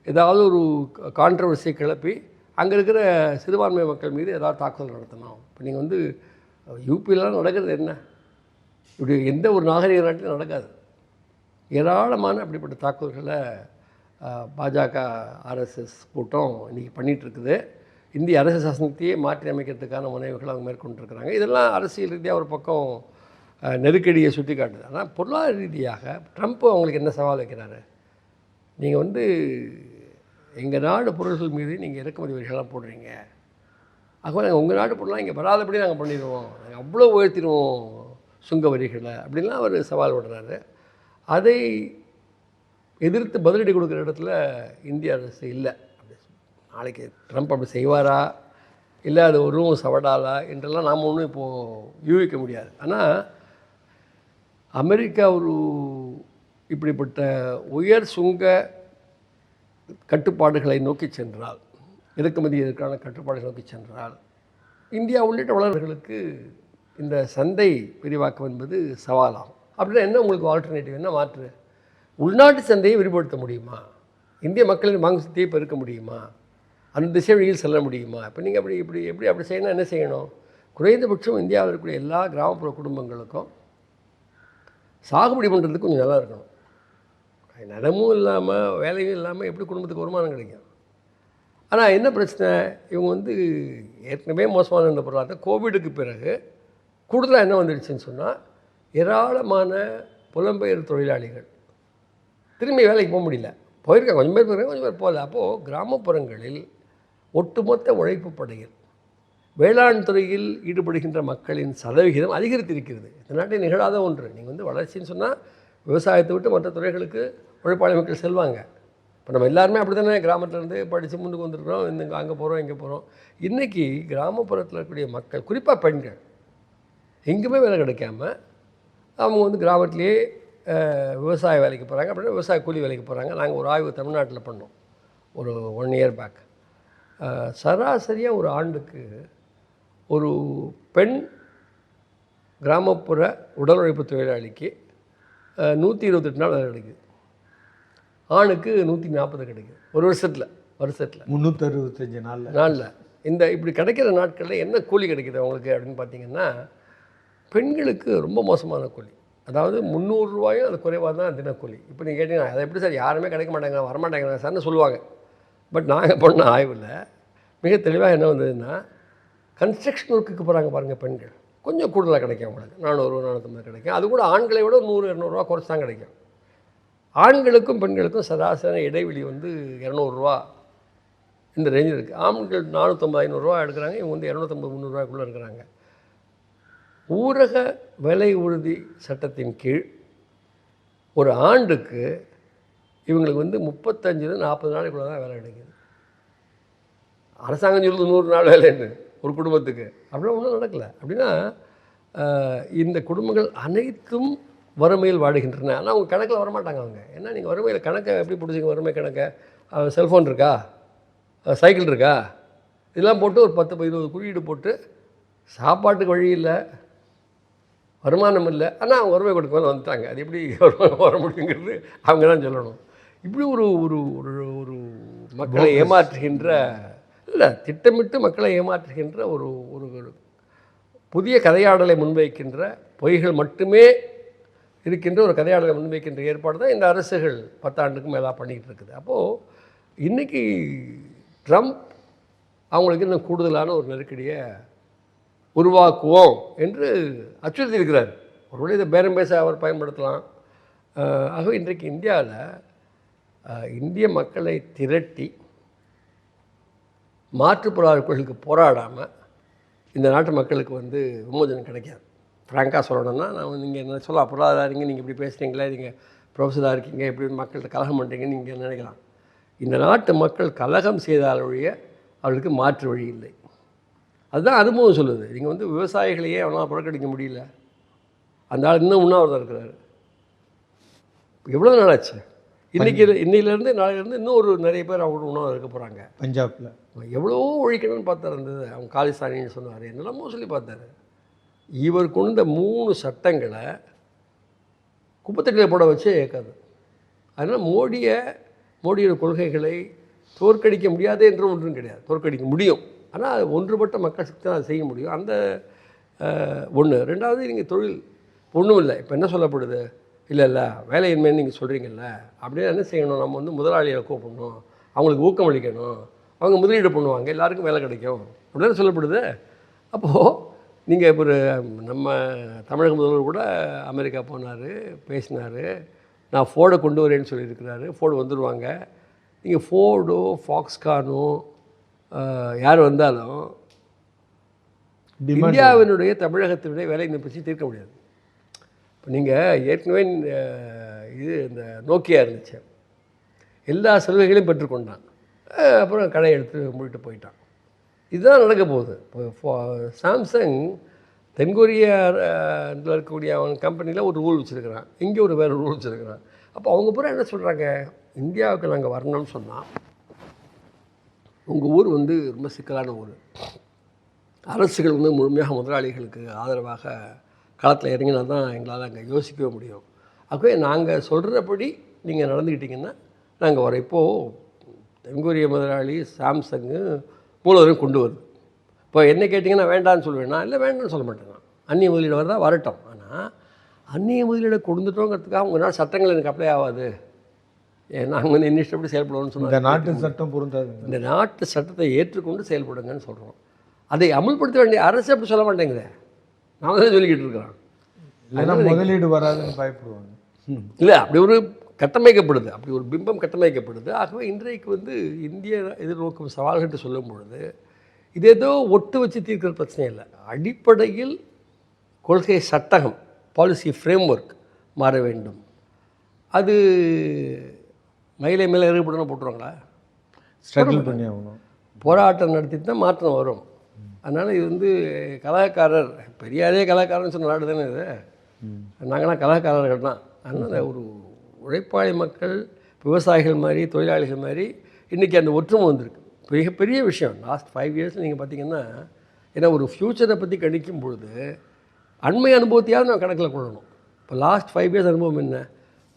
ஏதாவது ஒரு கான்ட்ரவர்சியை கிளப்பி அங்கே இருக்கிற சிறுபான்மை மக்கள் மீது ஏதாவது தாக்குதல் நடத்தணும். இப்போ நீங்கள் வந்து யூபியிலாம் நடக்கிறது என்ன, இப்படி எந்த ஒரு நாகரிக நாட்டிலும் நடக்காது. ஏராளமான அப்படிப்பட்ட தாக்குதல்களை பாஜக ஆர்எஸ்எஸ் கூட்டம் இன்றைக்கி பண்ணிகிட்ருக்குது. இந்திய அரசு சாசனத்தையே மாற்றி அமைக்கிறதுக்கான முனைவுகளை அவங்க மேற்கொண்டிருக்கிறாங்க. இதெல்லாம் அரசியல் ரீதியாக ஒரு பக்கம் நெருக்கடியை சுட்டி காட்டுது. ஆனால் பொருளாதார ரீதியாக ட்ரம்ப் அவங்களுக்கு என்ன சவால் வைக்கிறாரு, நீங்கள் வந்து எங்கள் நாடு பொருள்கள் மீது நீங்கள் இறக்குமதி வரிகள்லாம் போடுறீங்க, ஆகவே நாங்கள் உங்கள் நாட்டு பொருளாக இங்கே வராதபடி நாங்கள் பண்ணிடுவோம், நாங்கள் அவ்வளோ உயர்த்திடுவோம் சுங்க வரிகளை அப்படின்லாம் அவர் சவால் விடுறாரு. அதை எதிர்த்து பதிலடி கொடுக்குற இடத்துல இந்திய அரசு இல்லை. அப்படி நாளைக்கு ட்ரம்ப் அப்படி செய்வாரா இல்லை அது ஒரு சவடாலா என்றெல்லாம் நாம் ஒன்றும் இப்போது யூகிக்க முடியாது. ஆனால் அமெரிக்கா ஒரு இப்படிப்பட்ட உயர் சுங்க கட்டுப்பாடுகளை நோக்கி சென்றால், இறக்குமதி இதற்கான கட்டுப்பாடுகளை நோக்கி சென்றால், இந்தியா உள்ளிட்ட வளர்களுக்கு இந்த சந்தை விரிவாக்கம் என்பது சவாலாகும். அப்படின்னா என்ன உங்களுக்கு ஆல்டர்னேட்டிவ், என்ன மாற்று? உள்நாட்டு சந்தையை விரிவுபடுத்த முடியுமா? இந்திய மக்களின் வாங்கும் சக்தியை பெருக்க முடியுமா? அந்த திசை வழியில் செல்ல முடியுமா? இப்போ நீங்கள் அப்படி செய்யணும். என்ன செய்யணும்? குறைந்தபட்சம் இந்தியாவில் இருக்கக்கூடிய எல்லா கிராமப்புற குடும்பங்களுக்கும் சாகுபடி பண்ணுறதுக்கு கொஞ்சம் நல்லா இருக்கணும். நிலமும் இல்லாமல் வேலையும் இல்லாமல் எப்படி குடும்பத்துக்கு வருமானம் கிடைக்கும்? ஆனால் என்ன பிரச்சனை, இவங்க வந்து ஏற்கனவே மோசமான இந்த பொருளாதாரம் கோவிடுக்கு பிறகு கூடுதலாக என்ன வந்துடுச்சுன்னு சொன்னால், ஏராளமான புலம்பெயர் தொழிலாளிகள் திரும்பி வேலைக்கு போக முடியல. போயிருக்காங்க, கொஞ்சம் பேர் போயிருக்காங்க, கொஞ்சம் பேர் போகல. அப்போது கிராமப்புறங்களில் ஒட்டுமொத்த உழைப்பு படையில் வேளாண் துறையில் ஈடுபடுகின்ற மக்களின் சதவிகிதம் அதிகரித்திருக்கிறது. இந்த நாட்டில் நிகழாத ஒன்று. நீங்கள் வந்து வளர்ச்சின்னு சொன்னால் விவசாயத்தை விட்டு மற்ற துறைகளுக்கு உழைப்பாளி மக்கள் செல்வாங்க. இப்போ நம்ம எல்லாருமே அப்படி தானே கிராமத்துலேருந்து படித்து முன்னுக்கு வந்துருக்கிறோம், இந்த அங்கே போகிறோம் இங்கே போகிறோம். இன்றைக்கி கிராமப்புறத்தில் இருக்கக்கூடிய மக்கள், குறிப்பாக பெண்கள், எங்கேயுமே வேலை கிடைக்காம அவங்க வந்து கிராமத்திலேயே விவசாய வேலைக்கு போகிறாங்க. அப்படின்னா விவசாய கூலி வேலைக்கு போகிறாங்க. நாங்கள் ஒரு ஆய்வு தமிழ்நாட்டில் பண்ணோம் ஒரு 1 இயர் பேக். சராசரியாக ஒரு ஆண்டுக்கு ஒரு பெண் கிராமப்புற உடல் உழைப்பு தொழிலாளிக்கு 128 நாள் வேலை கிடைக்குது. ஆணுக்கு 140 கிடைக்குது ஒரு வருஷத்தில் 365 நாளில். இந்த இப்படி கிடைக்கிற நாட்களில் என்ன கூலி கிடைக்கிது அவங்களுக்கு அப்படின்னு பார்த்தீங்கன்னா, பெண்களுக்கு ரொம்ப மோசமான கூலி. அதாவது 300 ரூபாயும் அது குறைவாக தான் தினக்கூலி. இப்போ நீங்கள் கேட்டிங்கன்னா அதை எப்படி சார் யாருமே கிடைக்க மாட்டாங்க வரமாட்டேங்கிறாங்க சார்னு சொல்லுவாங்க. பட் நாங்கள் பண்ண ஆய்வில் மிக தெளிவாக என்ன வந்ததுன்னா, கன்ஸ்ட்ரக்ஷன் ஒர்க்குக்கு போகிறாங்க பாருங்கள் பெண்கள், கொஞ்சம் கூடுதலாக கிடைக்கும் அவங்களுக்கு. 400 450 கிடைக்கும். அது கூட ஆண்களை விட 100 200 குறைச்சி தான் கிடைக்கும். ஆண்களுக்கும் பெண்களுக்கும் சராசரி இடைவெளி வந்து 200 ரூபா இந்த ரேஞ்சில் இருக்குது. ஆண்கள் 450 500 எடுக்கிறாங்க, இவங்க வந்து 250 300 இருக்கிறாங்க. ஊரக விலை உறுதி சட்டத்தின் கீழ் ஒரு ஆண்டுக்கு இவங்களுக்கு வந்து 35 40 நாளைக்குள்ள தான் வேலை கிடைக்குது. அரசாங்கம் சொல்லுது 100 நாள் வேலைன்னு ஒரு குடும்பத்துக்கு. அப்படிலாம் ஒன்றும் நடக்கலை. அப்படின்னா இந்த குடும்பங்கள் அனைத்தும் வறுமையில் வாடுகின்றன. ஆனால் அவங்க கணக்கில் வரமாட்டாங்க. அவங்க என்ன, நீங்கள் வறுமையில் கணக்கை எப்படி பிடிச்சிங்க? வறுமை கணக்கை செல்ஃபோன் இருக்கா, சைக்கிள் இருக்கா, இதெல்லாம் போட்டு ஒரு 10 20 குறியீடு போட்டு சாப்பாட்டுக்கு வழி இல்லை, வருமானம் இல்லை, ஆனால் அவங்க வறுமை கொடுக்க மேலே வந்துட்டாங்க. அது எப்படி வருமானம் வர முடியுங்கிறது அவங்க தான் சொல்லணும். இப்படி ஒரு ஒரு ஒரு மக்களை ஏமாற்றுகின்ற, இல்லை திட்டமிட்டு மக்களை ஏமாற்றுகின்ற ஒரு ஒரு புதிய கதையாடலை முன்வைக்கின்ற, பொய்கள் மட்டுமே இருக்கின்ற ஒரு கதையாடலை முன்வைக்கின்ற ஏற்பாடு தான் இந்த அரசுகள் 10 ஆண்டுக்கு மேலே பண்ணிக்கிட்டு இருக்குது. அப்போது இன்றைக்கி ட்ரம்ப் அவங்களுக்கு இன்னும் கூடுதலான ஒரு நெருக்கடியை உருவாக்குவோம் என்று அச்சுறுத்தி இருக்கிறார். ஒருவேளை இதை பேரம் பேச அவர் பயன்படுத்தலாம். ஆகவே இன்றைக்கு இந்தியாவில் இந்திய மக்களை திரட்டி மாற்றுப் பொருளாதாரங்களுக்கு போராடாமல் இந்த நாட்டு மக்களுக்கு வந்து விமோசனம் கிடைக்காது. ஃப்ராங்காக சொல்லணும்னா, நான் நீங்கள் என்ன சொல்லலாம், பொருளாதாரிங்க நீங்கள் இப்படி பேசுகிறீங்களே, நீங்கள் ப்ரொஃபஸராக இருக்கீங்க, எப்படி மக்கள்கிட்ட கலகம் பண்ணுறீங்கன்னு நீங்கள் நினைக்கலாம். இந்த நாட்டு மக்கள் கலகம் செய்தால் ஒழிய அவர்களுக்கு மாற்று வழி இல்லை. அதுதான் அனுபவம் சொல்லுது. நீங்கள் வந்து விவசாயிகளையே அவனால் புறக்கணிக்க முடியல. அந்த ஆள் இன்னும் உண்ணாவிரதம் இருக்கிறாரு. எவ்வளோ நாள் ஆச்சு? இன்னையிலேருந்து நாளையிலேருந்து இன்னும் ஒரு நிறைய பேர் அவங்க உணவு இருக்க போகிறாங்க. பஞ்சாபில் எவ்வளோ ஒழிக்கணும்னு பார்த்தாரு. இருந்தது அவங்க காலிஸ்தானின்னு சொன்னார், என்னெல்லாமோ சொல்லி பார்த்தாரு. இவர் கொண்ட 3 சட்டங்களை குப்பத்தட்டில் போட வச்சே ஏற்காது. அதனால் மோடியோட கொள்கைகளை தோற்கடிக்க முடியாது என்று ஒன்றும் கிடையாது. தோற்கடிக்க முடியும், ஆனால் ஒன்றுபட்ட மக்கள் சக்தி தான் அதை செய்ய முடியும். அந்த ஒன்று. ரெண்டாவது, நீங்கள் தொழில் ஒன்றும் இல்லை. இப்போ என்ன சொல்லப்படுது, இல்லை வேலையின்மைன்னு நீங்கள் சொல்கிறீங்கல்ல, அப்படியே என்ன செய்யணும், நம்ம வந்து முதலாளியை கூப்பிடணும், அவங்களுக்கு ஊக்கமளிக்கணும், அவங்க முதலீடு பண்ணுவாங்க, எல்லாருக்கும் வேலை கிடைக்கும் அப்படின்னு சொல்லப்படுது. அப்போது நீங்கள் இப்போ நம்ம தமிழக முதல்வர் கூட அமெரிக்கா போனார், பேசினார், நான் ஃபோர்டை கொண்டு வரேன்னு சொல்லியிருக்கிறாரு. ஃபோர்டு வந்துடுவாங்க. நீங்கள் ஃபோர்டோ ஃபாக்ஸ்கானோ யார் வந்தாலும் இந்தியாவினுடைய தமிழகத்தினுடைய வேலை பிரச்சனை தீர்க்க முடியாது. இப்போ நீங்கள் ஏற்கனவே இந்த நோக்கியா இருந்துச்சு, எல்லா சலுகைகளையும் பெற்றுக்கொண்டான், அப்புறம் கடை எடுத்து மூடிட்டு போயிட்டான். இதுதான் நடக்க போகுது. இப்போ சாம்சங் தென்கொரியாவில் இருக்கக்கூடிய அவன் கம்பெனியில் ஒரு ரூல் வச்சுருக்கிறான், இங்கே ஒரு வேறு ரூல் வச்சுருக்கிறான். அப்போ அவங்க பூரா என்ன சொல்கிறாங்க, இந்தியாவுக்கு நாங்கள் வரணும்னு சொன்னால் உங்கள் ஊர் வந்து ரொம்ப சிக்கலான ஊர், அரசுகள் வந்து முழுமையாக முதலாளிகளுக்கு ஆதரவாக களத்தில் இறங்கினா தான் எங்களால் அங்கே யோசிக்கவே முடியும். ஆகவே நாங்கள் சொல்கிறபடி நீங்கள் நடந்துக்கிட்டிங்கன்னா நாங்கள் வரோம். இப்போது தென்கொரிய முதலாளி சாம்சங்கு மூலவரையும் கொண்டு வருது. இப்போ என்ன கேட்டிங்கன்னா வேண்டான்னு சொல்லுவேன்னா, இல்லை வேண்டாம்னு சொல்ல மாட்டேன். நான் அந்நிய முதலீடு வரதான் வரட்டும், ஆனால் அந்நிய முதலீடை கொடுத்துட்டோங்கிறதுக்காக உங்களால் சட்டங்கள் எனக்கு அப்ளை ஆகாது, நாங்கள் வந்து என்ன இஷ்டப்படி செயல்படுவோம்னு சொன்னால் இந்த நாட்டு சட்டம் பொருந்தாது. இந்த நாட்டு சட்டத்தை ஏற்றுக்கொண்டு செயல்படுங்கன்னு சொல்கிறோம். அதை அமல்படுத்த வேண்டிய அரசு அப்படி சொல்ல மாட்டேங்குது. நான் தான் சொல்லிக்கிட்டு இருக்கிறோம். அதனால் முதலீடு வராதுன்னு பயப்படுவாங்க. இல்லை, அப்படி ஒரு கட்டமைக்கப்படுது, அப்படி ஒரு பிம்பம் கட்டமைக்கப்படுது. ஆகவே இன்றைக்கு வந்து இந்திய எதிர்நோக்கும் சவால்கள் சொல்லும் பொழுது இது ஏதோ ஒட்டு வச்சு தீர்க்கிற பிரச்சனை இல்லை. அடிப்படையில் கொள்கை சட்டகம், பாலிசி ஃப்ரேம் ஒர்க் மாற வேண்டும். அது மயிலை மேலே எதிர்படணும் போட்டுருவாங்களா? ஸ்ட்ரகிள் பண்ணி ஆகணும், போராட்டம் நடத்திட்டு தான் மாற்றம் வரும். அதனால் இது வந்து கலாக்காரர், பெரியாரே கலாக்காரன்னு சொன்ன நாடு தானே இது. நாங்களாம் கலாக்காரர்கள் தான். அதனால் ஒரு உழைப்பாளி மக்கள், விவசாயிகள் மாதிரி, தொழிலாளிகள் மாதிரி இன்றைக்கி அந்த ஒற்றுமை வந்திருக்கு. மிகப்பெரிய விஷயம். லாஸ்ட் 5 இயர்ஸில் நீங்கள் பார்த்திங்கன்னா, ஏன்னா ஒரு ஃப்யூச்சரை பற்றி கணிக்கும் பொழுது அண்மை அனுபவத்தையாவது நான் கணக்கில் கொள்ளணும். இப்போ லாஸ்ட் 5 இயர்ஸ் அனுபவம் என்ன,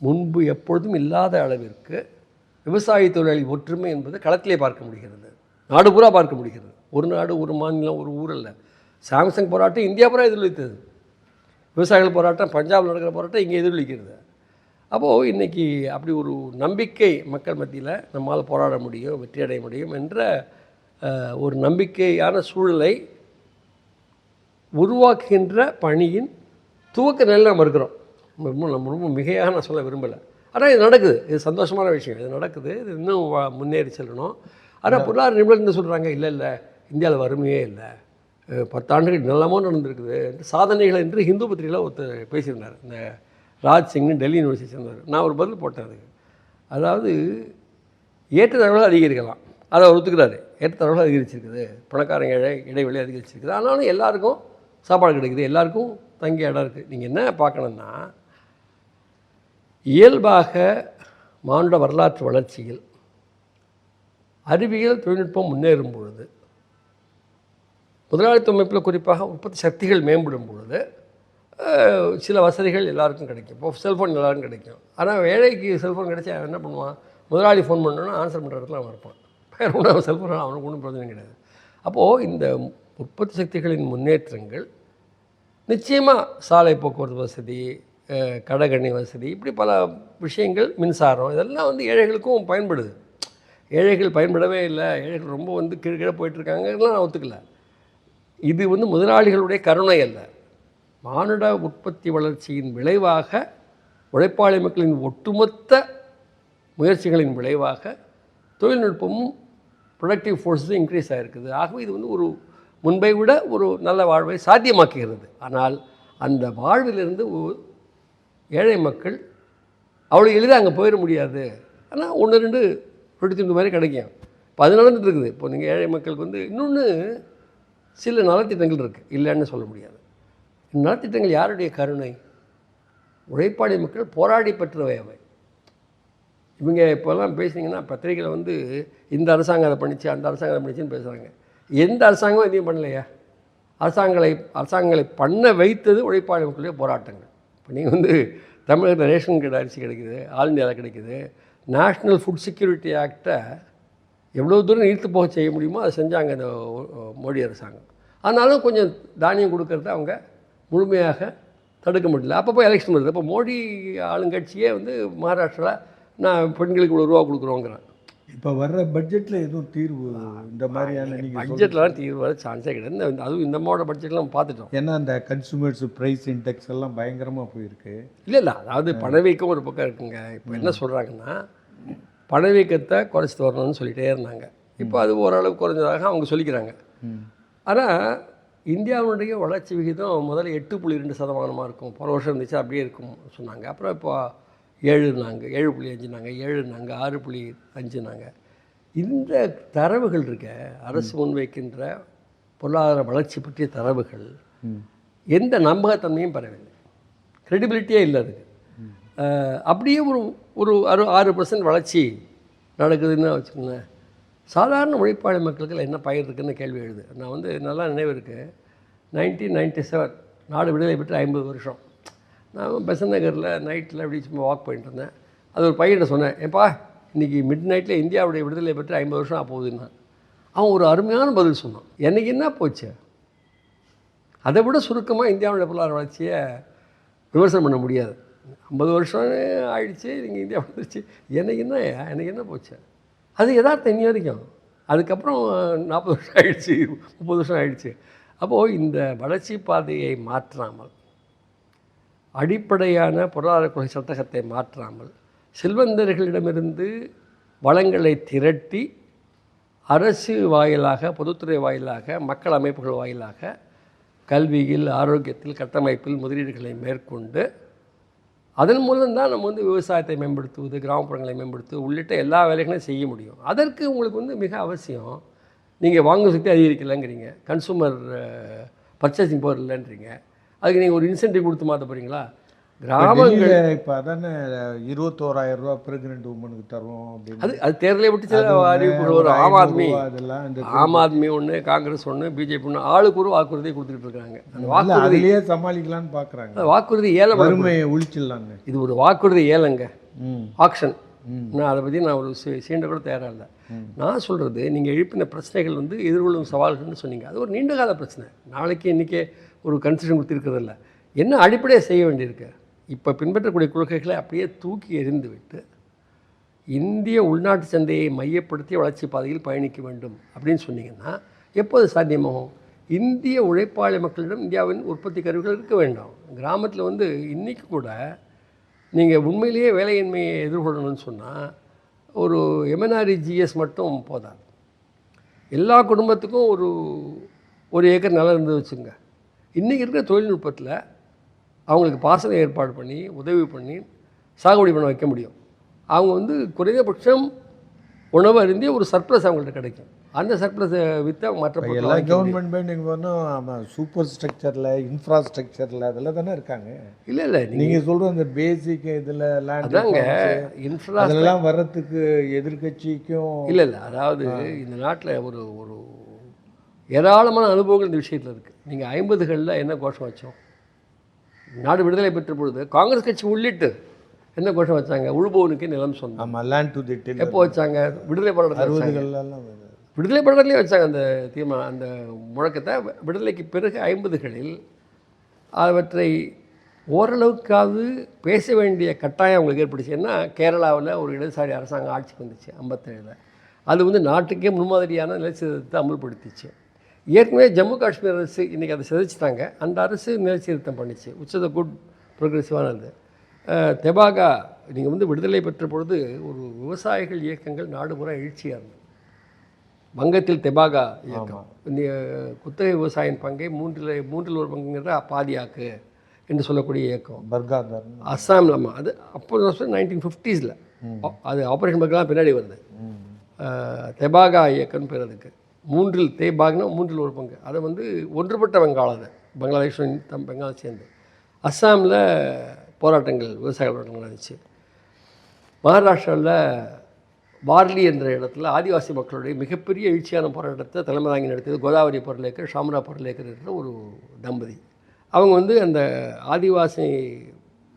முன்பு எப்பொழுதும் இல்லாத அளவிற்கு விவசாய தொழிலாளி ஒற்றுமை என்பது களத்திலே பார்க்க முடிகிறது, நாடு பூரா பார்க்க முடிகிறது. ஒரு நாடு, ஒரு மாநிலம், ஒரு ஊர் அல்ல. சாம்சங் போராட்டம் இந்தியா பூரா எதிரொலித்தது. விவசாயிகள் போராட்டம், பஞ்சாபில் நடக்கிற போராட்டம் இங்கே எதிரொலிக்கிறது. அப்போது இன்றைக்கி அப்படி ஒரு நம்பிக்கை மக்கள் மத்தியில் நம்மால் போராட முடியும், வெற்றி அடைய முடியும் என்ற ஒரு நம்பிக்கையான சூழலை உருவாக்குகின்ற பணியின் துவக்க நிலையில் நம்ம இருக்கிறோம். நம்ம ரொம்ப மிகையாக நான் சொல்ல விரும்பலை. ஆனால் இது நடக்குது, இது சந்தோஷமான விஷயம். இது நடக்குது, இது இன்னும் முன்னேறி செல்லணும். ஆனால் பொருளாதார நிபுணர் என்ன சொல்கிறாங்க, இல்லை இந்தியாவில் வறுமையே இல்லை, 10 ஆண்டுகள் நல்லமோ நடந்திருக்குது சாதனைகள் என்று ஹிந்து பத்திரிகையில் ஒருத்தர் பேசியிருந்தார். இந்த ராஜ் சிங்னு டெல்லி யூனிவர்சிட்டி சேர்ந்தார். நான் ஒரு பதில் போட்டேன் அதுக்கு. அதாவது ஏற்றத்தாழ்வுகள் அதிகரிக்கலாம், அதை அவர் ஒத்துக்கிறாரு. ஏற்றத்தாழ்வுகள் அதிகரிச்சிருக்குது, பணக்காரங்க இடைவெளி அதிகரிச்சிருக்குது. ஆனாலும் எல்லாருக்கும் சாப்பாடு கிடைக்குது, எல்லாருக்கும் தங்கிய இடம் இருக்குது. நீங்கள் என்ன பார்க்கணுன்னா, இயல்பாக மானுட வரலாற்று வளர்ச்சியில் அறிவியல் தொழில்நுட்பம் முன்னேறும் பொழுது, முதலாளித்துவ அமைப்பில் குறிப்பாக உற்பத்தி சக்திகள் மேம்படும் பொழுது சில வசதிகள் எல்லாருக்கும் கிடைக்கும். இப்போ செல்ஃபோன் எல்லாருக்கும் கிடைக்கும். ஆனால் ஏழைக்கு செல்ஃபோன் கிடைச்சா என்ன பண்ணுவான், முதலாளி ஃபோன் பண்ணோன்னா ஆன்சர் பண்ணுற இடத்துல அவன் இருப்பான். வேறு ஒன்றும் செல்ஃபோன் அவனுக்கு ஒன்றும் பிரயோஜனம் கிடையாது. அப்போது இந்த உற்பத்தி சக்திகளின் முன்னேற்றங்கள் நிச்சயமாக சாலை போக்குவரத்து வசதி, கடகணி வசதி, இப்படி பல விஷயங்கள், மின்சாரம், இதெல்லாம் வந்து ஏழைகளுக்கும் பயன்படுது. ஏழைகள் பயன்படவே இல்லை, ஏழைகள் ரொம்ப வந்து கீழே போயிட்டுருக்காங்க, இதெல்லாம் நான் ஒத்துக்கல. இது வந்து முதலாளிகளுடைய கருணை அல்ல, மானுட உற்பத்தி வளர்ச்சியின் விளைவாக, உழைப்பாளி மக்களின் ஒட்டுமொத்த முயற்சிகளின் விளைவாக தொழில்நுட்பமும் ப்ரொடக்டிவ் ஃபோர்ஸும் இன்க்ரீஸ் ஆகிருக்குது. ஆகவே இது வந்து ஒரு முன்பை விட ஒரு நல்ல வாழ்வை சாத்தியமாக்குகிறது. ஆனால் அந்த வாழ்விலிருந்து ஏழை மக்கள் அவ்வளோ எளிதாக அங்கே போயிட முடியாது. ஆனால் 1-2 ரொட்டி துண்டு மாதிரி கிடைக்கும். இப்போ அது நடந்துட்டு இருக்குது. இப்போ நீங்கள் ஏழை மக்களுக்கு வந்து இன்னொன்று சில நலத்திட்டங்கள் இருக்குது, இல்லைன்னு சொல்ல முடியாது. நலத்திட்டங்கள் யாருடைய கருணை? உழைப்பாளி மக்கள் போராடி பெற்றவை அவை. இவங்க இப்போல்லாம் பேசிங்கன்னா பத்திரிகையில் வந்து இந்த அரசாங்கம் அதை பண்ணிச்சு, அந்த அரசாங்கம் அதை பண்ணிச்சுன்னு பேசுகிறாங்க. எந்த அரசாங்கமும் எதையும் பண்ணலையா? அரசாங்கங்களை பண்ண வைத்தது உழைப்பாளி மக்களுடைய போராட்டங்கள். இப்போ நீங்கள் வந்து தமிழகத்தில் ரேஷன் கடை அரிசி கிடைக்குது, ஆல் இந்தியாவில் கிடைக்குது. நேஷ்னல் ஃபுட் செக்யூரிட்டி ஆக்டை எவ்வளோ தூரம் இழுத்து போக செய்ய முடியுமோ அதை செஞ்சாங்க இந்த மோடி அரசாங்கம். ஆனாலும் கொஞ்சம் தானியம் கொடுக்கறத அவங்க முழுமையாக தடுக்க முடியல. அப்பப்போ எலெக்ஷன் வருது. அப்போ மோடி ஆளுங்கட்சியே வந்து மகாராஷ்டிராவில் நான் பெண்களுக்கு இவ்வளோ ரூபா கொடுக்குறோங்கிறேன். இப்போ வர்ற பட்ஜெட்டில் எதுவும் தீர்வு இந்த மாதிரியான பட்ஜெட்லாம் தீர்வு வர சான்ஸே கிடையாது. அதுவும் இந்த மாவோட பட்ஜெட்லாம் நம்ம பார்த்துட்டோம். ஏன்னா அந்த கன்சூமர்ஸ் ப்ரைஸ் இண்டெக்ஸ் எல்லாம் பயங்கரமாக போயிருக்கு. இல்லை அதாவது பணவீக்கம் ஒரு பக்கம் இருக்குங்க. இப்போ என்ன சொல்கிறாங்கன்னா, பணவீக்கத்தை குறைச்சிட்டு வரணும்னு சொல்லிகிட்டே இருந்தாங்க. இப்போ அது ஓரளவுக்கு குறைஞ்சதாக அவங்க சொல்லிக்கிறாங்க. ஆனால் இந்தியாவுடைய வளர்ச்சி விகிதம் முதல்ல 8.2% இருக்கும். போன வருஷம் இருந்துச்சு, அப்படியே இருக்கும் சொன்னாங்க. அப்புறம் இப்போ 7னாங்க, 7.5நாங்க, 7னாங்க, 6.5நாங்க. இந்த தரவுகள் இருக்க அரசு முன்வைக்கின்ற பொருளாதார வளர்ச்சி பற்றிய தரவுகள் எந்த நம்பகத்தன்மையும் பெறவில்லை, கிரெடிபிலிட்டியே இல்லை அதுக்கு. அப்படியே ஒரு 6% வளர்ச்சி நடக்குதுன்னு வச்சுக்கோங்களேன். சாதாரண உழைப்பாளி மக்களுக்கு என்ன பயிர் இருக்குதுன்னு கேள்வி எழுது. நான் வந்து நல்லா நினைவு இருக்குது, 1997 நாடு விடுதலை பெற்று 50 வருஷம். நான் பெசன்ட் நகரில் நைட்டில் அப்படி சும்மா வாக் பண்ணிட்டு இருந்தேன். அது ஒரு பையன்கிட்ட சொன்னேன், ஏப்பா இன்றைக்கி மிட் நைட்டில் இந்தியாவுடைய விடுதலை பெற்று 50 வருஷம் ஆகப்போகுதுன்னா. அவன் ஒரு அருமையான பதில் சொன்னான். எனக்கு என்ன போச்சு, அதை விட சுருக்கமாக இந்தியாவுடைய பொருளாதார வளர்ச்சியை விமர்சனம் பண்ண முடியாது. 50 வருஷம் ஆயிடுச்சு, நீங்கள் இந்தியா வந்துருச்சு, எனக்கு என்ன போச்சு. அது யதார்த்தம் இன்னி வரைக்கும். அதுக்கப்புறம் 40 வருஷம் ஆயிடுச்சு, 30 வருஷம் ஆயிடுச்சு. அப்போது இந்த வளர்ச்சி பாதையை மாற்றாமல், அடிப்படையான பொருளாதார கொள்கை சட்டகத்தை மாற்றாமல், செல்வந்தர்களிடமிருந்து வளங்களை திரட்டி அரசு வாயிலாக, பொதுத்துறை வாயிலாக, மக்கள் அமைப்புகள் வாயிலாக கல்வியில், ஆரோக்கியத்தில், கட்டமைப்பில் முதலீடுகளை மேற்கொண்டு அதன் மூலம்தான் நம்ம வந்து விவசாயத்தை மேம்படுத்துவது, கிராமப்புறங்களை மேம்படுத்துவது உள்ளிட்ட எல்லா வேலைகளையும் செய்ய முடியும். அதற்கு உங்களுக்கு வந்து மிக அவசியம், நீங்கள் வாங்கும் சக்தி அதிகரிக்கலைங்கிறீங்க, கன்சூமர் பர்ச்சேசிங் பவர் இல்லைன்றீங்க. அதுக்கு நீங்கள் ஒரு இன்சென்டிவ் கொடுத்து மாற்ற போகிறீங்களா? கிராமங்கள் இப்போ அதானே 21,000 ரூபா பிரெக்னென்ட் உமனுக்கு தருவோம் அப்படின்னு அது தேர்தலை விட்டு சில அறிவிப்புகள் வரும். ஆம் ஆத்மி ஒன்று, காங்கிரஸ் ஒன்று, பிஜேபி ஒன்று, ஆளுக்கு ஒரு வாக்குறுதியை கொடுத்துட்டு இருக்காங்க. அந்த வாக்குறுதியே சமாளிக்கலான்னு பார்க்குறாங்க. வாக்குறுதி ஏலம், வறுமையை ஒழிச்சிடலான்னு. இது ஒரு வாக்குறுதி ஏலங்க, ஆக்ஷன். நான் அதை பற்றி நான் ஒரு சீண்டை கூட தயாராக இல்லை. நான் சொல்கிறது, நீங்கள் எழுப்பின பிரச்சனைகள் வந்து எதிர்கொள்ளும் சவால்கள்னு சொன்னீங்க. அது ஒரு நீண்டகால பிரச்சனை. நாளைக்கு இன்றைக்கே ஒரு கன்செஷன் கொடுத்துருக்கிறதில்ல. என்ன அடிப்படையாக செய்ய வேண்டியிருக்கு? இப்போ பின்பற்றக்கூடிய கொள்கைகளை அப்படியே தூக்கி எறிந்து விட்டு இந்திய உள்நாட்டு சந்தையை மையப்படுத்தி வளர்ச்சி பாதையில் பயணிக்க வேண்டும் அப்படின்னு சொன்னீங்கன்னா எப்போது சாத்தியமாகும்? இந்திய உழைப்பாளி மக்களிடம் இந்தியாவின் உற்பத்தி கருவிகள் இருக்க வேண்டும். கிராமத்தில் வந்து இன்றைக்கி கூட நீங்கள் உண்மையிலேயே வேலையின்மையை எதிர்கொள்ளணும்னு சொன்னால் ஒரு MNREGS மட்டும் போதாது. எல்லா குடும்பத்துக்கும் ஒரு ஏக்கர் நிலம் இருந்து வச்சுங்க. இன்றைக்கி இருக்கிற தொழில்நுட்பத்தில் அவங்களுக்கு பாசன ஏற்பாடு பண்ணி உதவி பண்ணி சாகுபடி பண்ண வைக்க முடியும். அவங்க வந்து குறைந்தபட்சம் உணவு அருந்தி ஒரு சர்ப்ளஸ் அவங்கள்ட்ட கிடைக்கும். அந்த சர்ப்ளஸை விற்று மற்ற எல்லா கவர்மெண்ட் நீங்கள் போனால் சூப்பர் ஸ்ட்ரக்சரில் இன்ஃப்ராஸ்ட்ரக்சரில் அதில் தானே இருக்காங்க. இல்லை நீங்கள் சொல்கிற அந்த பேசிக் இதில் அதாங்க அதெல்லாம் வர்றதுக்கு எதிர்கட்சிக்கும் இல்லை. அதாவது இந்த நாட்டில் ஒரு ஒரு ஏராளமான அனுபவங்கள் இந்த விஷயத்தில் இருக்குது. நீங்கள் 50களில் என்ன கோஷம் வச்சோம்? நாடு விடுதலை பெற்ற பொழுது காங்கிரஸ் கட்சி உள்ளிட்டு என்ன கோஷம் வச்சாங்க? உழுபவனுக்கு நிலம் சொந்தம். ஆமாம், லேண்ட் டு தி டில். எப்போ வச்சாங்க? விடுதலை போராட்டத்தில் 60களெல்லாம் விடுதலை போராட்டத்திலே வச்சாங்க அந்த தீர்மானம், அந்த முழக்கத்தை. விடுதலைக்கு பிறகு 50களில் அவற்றை ஓரளவுக்காவது பேச வேண்டிய கட்டாயம் அவங்களுக்கு ஏற்பட்டுச்சு. ஏன்னா கேரளாவில் ஒரு இடதுசாரி அரசாங்கம் ஆட்சிக்கு வந்துச்சு 57. அது வந்து நாட்டுக்கே முன்மாதிரியான நிலச்சீர்திருத்தத்தை அமல்படுத்திச்சு. ஏற்கனவே ஜம்மு காஷ்மீர் அரசு இன்றைக்கி அதை சிதைச்சிட்டாங்க. அந்த அரசு நிலச்சீர்திருத்தம் பண்ணிச்சு. உச்சத குட் ப்ரோக்ரெசிவானது. தெபாகா நீங்கள் வந்து விடுதலை பெற்ற பொழுது ஒரு விவசாயிகள் இயக்கங்கள் நாடு முறை எழுச்சியாக இருந்தது. வங்கத்தில் தெபாகா இயக்கம் குத்தகை விவசாயின் பங்கை மூன்றில் ஒரு பங்குங்கிற பாதியாக்கு என்று சொல்லக்கூடிய இயக்கம். பர்காதர் அஸ்ஸாமில். ஆமாம், அது அப்போ 1950s. அது ஆப்ரேஷன் பர்காலாம் பின்னாடி வருது. தெபாகா இயக்கம்னு பேர் அதுக்கு. தேபாக்னா மூன்றில் ஒரு பங்கு. அதை வந்து ஒன்றுபட்ட வங்காளம், பங்களாதேஷ் பெங்கால் சேர்ந்து அஸ்ஸாமில் போராட்டங்கள், விவசாய போராட்டங்கள் நடந்துச்சு. மகாராஷ்டிராவில் வார்லி என்ற இடத்துல ஆதிவாசி மக்களுடைய மிகப்பெரிய எழுச்சியான போராட்டத்தை தலைமை தாங்கி நடத்தியது கோதாவரி பொருளேக்கர், ஷாம்ரா பொருளேக்கர் என்ற ஒரு தம்பதி. அவங்க வந்து அந்த ஆதிவாசி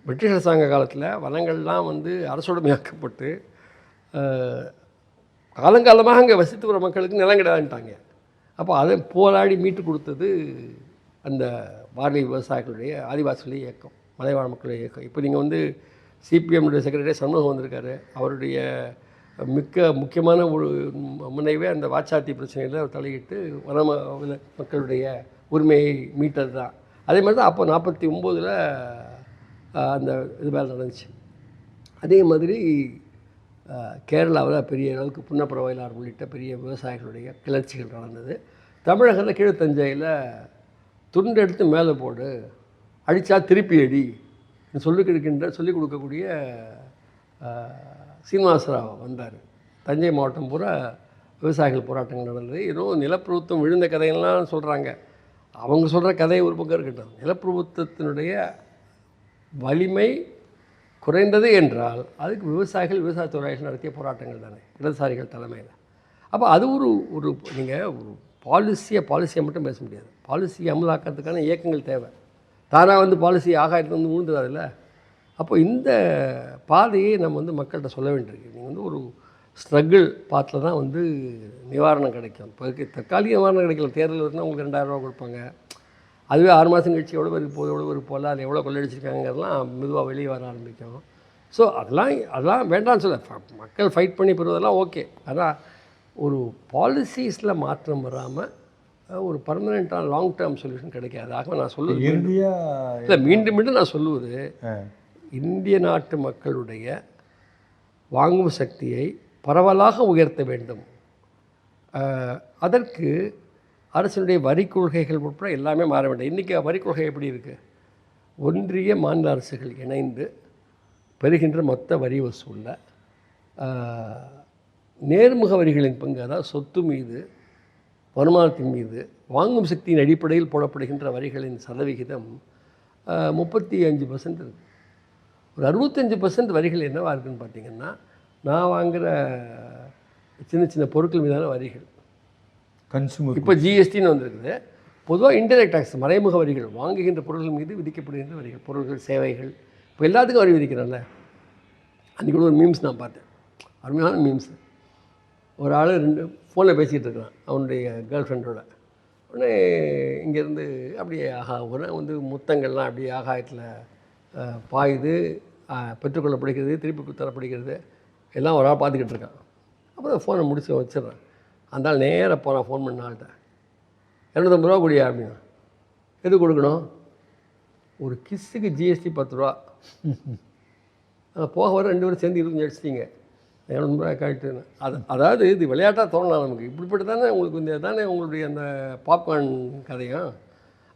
பிரிட்டிஷ் அரசாங்க காலத்தில் வனங்கள்லாம் வந்து அரசுடைமையாக்கப்பட்டு காலங்காலமாக அங்கே வசித்து வர மக்களுக்கு நிலம் கிடையாதுன்ட்டாங்க. அப்போ அதை போராடி மீட்டு கொடுத்தது அந்த வார்லி விவசாயிகளுடைய ஆதிவாசிகளுடைய இயக்கம், மலைவாழ் மக்களுடைய இயக்கம். இப்போ நீங்கள் வந்து சிபிஎம்னுடைய செக்ரட்டரி சண்முகம் வந்திருக்காரு. அவருடைய முக்கியமான ஒரு முனைவே அந்த வாச்சாத்தி பிரச்சனையில் தலையிட்டு வன மக்களுடைய உரிமையை மீட்டது தான். அதே மாதிரி தான் அப்போ 49 அந்த இது வேலை நடந்துச்சு. அதே மாதிரி கேரளாவில் பெரிய அளவுக்கு புன்னப்புற வயலார் உள்ளிட்ட பெரிய விவசாயிகளுடைய கிளர்ச்சிகள் நடந்தது. தமிழகத்தில் கீழே தஞ்சையில் துண்டு எடுத்து மேலே போடு, அடித்தா திருப்பி அடி சொல்லிக் கொடுக்கக்கூடிய சீனிவாசராவ் வந்தார். தஞ்சை மாவட்டம் பூரா விவசாயிகள் போராட்டங்கள் நடந்தது. ஏதோ நிலப்பிரபுத்துவம் விழுந்த கதையெல்லாம் சொல்கிறாங்க. அவங்க சொல்கிற கதை ஒரு பக்கம் இருக்கட்டும். நிலப்பிரபுத்துவத்தினுடைய வலிமை குறைந்தது என்றால் அதுக்கு விவசாய துறைகள் நடத்திய போராட்டங்கள் தானே, இடதுசாரிகள் தலைமையில். அப்போ அது ஒரு நீங்கள் ஒரு பாலிசியை மட்டும் பேச முடியாது. பாலிசியை அமலாக்கிறதுக்கான இயக்கங்கள் தேவை. தானாக வந்து பாலிசி ஆகாயத்தில் வந்து விழுந்துடாதுல்ல. அப்போ இந்த பாதையை நம்ம வந்து மக்கள்கிட்ட சொல்ல வேண்டியிருக்கு. நீங்கள் வந்து ஒரு ஸ்ட்ரகிள் பாத்தில் தான் வந்து நிவாரணம் கிடைக்கும். இப்போ தற்காலிக நிவாரணம் கிடைக்கல. தேர்தல் வருதுன்னா உங்களுக்கு 2000 ரூபா கொடுப்பாங்க. அதுவே 6 மாதம் கழிச்சு எவ்வளோ பேருக்கு போகுது, எவ்வளோ பேருக்கு போகல, அது எவ்வளோ கொள்ளடிச்சிருக்காங்கிறதுலாம் மெதுவாக வெளியே வர ஆரம்பிக்கும். ஸோ அதெல்லாம் வேண்டாம்னு சொல்ல, மக்கள் ஃபைட் பண்ணி பெறுவதெல்லாம் ஓகே. ஆனால் ஒரு பாலிசிஸில் மாற்றம் வராமல் ஒரு பர்மனெண்ட்டான லாங் டேர்ம் சொல்யூஷன் கிடைக்காது. ஆக நான் சொல்லுவது இல்லை, மீண்டும் நான் சொல்லுவது, இந்திய நாட்டு மக்களுடைய வாங்கும் சக்தியை பரவலாக உயர்த்த வேண்டும். அதற்கு அரசினுடைய வரி கொள்கைகள் உட்பட எல்லாமே மாற வேண்டும். இன்றைக்கி வரி கொள்கை எப்படி இருக்குது? ஒன்றிய மாநில அரசுகள் இணைந்து பெறுகின்ற மொத்த வரி வசூலில் நேர்முக வரிகளின் பங்கு, அதாவது சொத்து மீது, வருமானத்தின் மீது வாங்கும் சக்தியின் அடிப்படையில் போடப்படுகின்ற வரிகளின் சதவிகிதம் 35% இருக்குது. ஒரு 65% வரிகள் என்னவாக இருக்குதுன்னு பார்த்திங்கன்னா, நான் வாங்குகிற சின்ன சின்ன பொருட்கள் மீதான வரிகள். கன்சூமர் இப்போ ஜிஎஸ்டின்னு வந்திருக்குது. பொதுவாக இன்டைரக்ட் டேக்ஸ், மறைமுக வரிகள், வாங்குகின்ற பொருட்கள் மீது விதிக்கப்படுகின்ற வரிகள், பொருட்கள், சேவைகள். இப்போ எல்லாத்துக்கும் வரி விதிக்கிறோம்ல. அன்றைக்கி கூட ஒரு மீம்ஸ் நான் பார்த்தேன், அருமையான மீம்ஸ். ஒரு ஆள் 2 ஃபோனில் பேசிகிட்டு இருக்கிறான் அவனுடைய கேர்ள் ஃப்ரெண்டோட. உடனே இங்கேருந்து அப்படியே உடனே வந்து முத்தங்கள்லாம் அப்படியே ஆகாயத்தில் பாயுது, பெற்றுக்கொள்ளப்படுகிறது, திருப்பி தரப்படுகிறது, எல்லாம் ஒரு ஆள் பார்த்துக்கிட்டு இருக்கான். அப்புறம் ஃபோனை முடிச்சு வச்சிடுறேன். அந்த ஆள் நேராக போகிறான், ஃபோன் பண்ண ஆள்கிட்ட, 250 ரூபா கூடியா அப்படின்னா. எது கொடுக்கணும்? ஒரு கிஸ்ஸுக்கு ஜிஎஸ்டி 10 ரூபா. போக வர 2 பேரும் சேர்ந்து 25 அடிச்சிட்டிங்க, 200 ரூபாய் காட்டுன்னு. அதாவது இது விளையாட்டாக தோணலாம் நமக்கு. இப்படிப்பட்டு தானே உங்களுக்கு இந்த தானே உங்களுடைய அந்த பாப்கார்ன் கதையும்.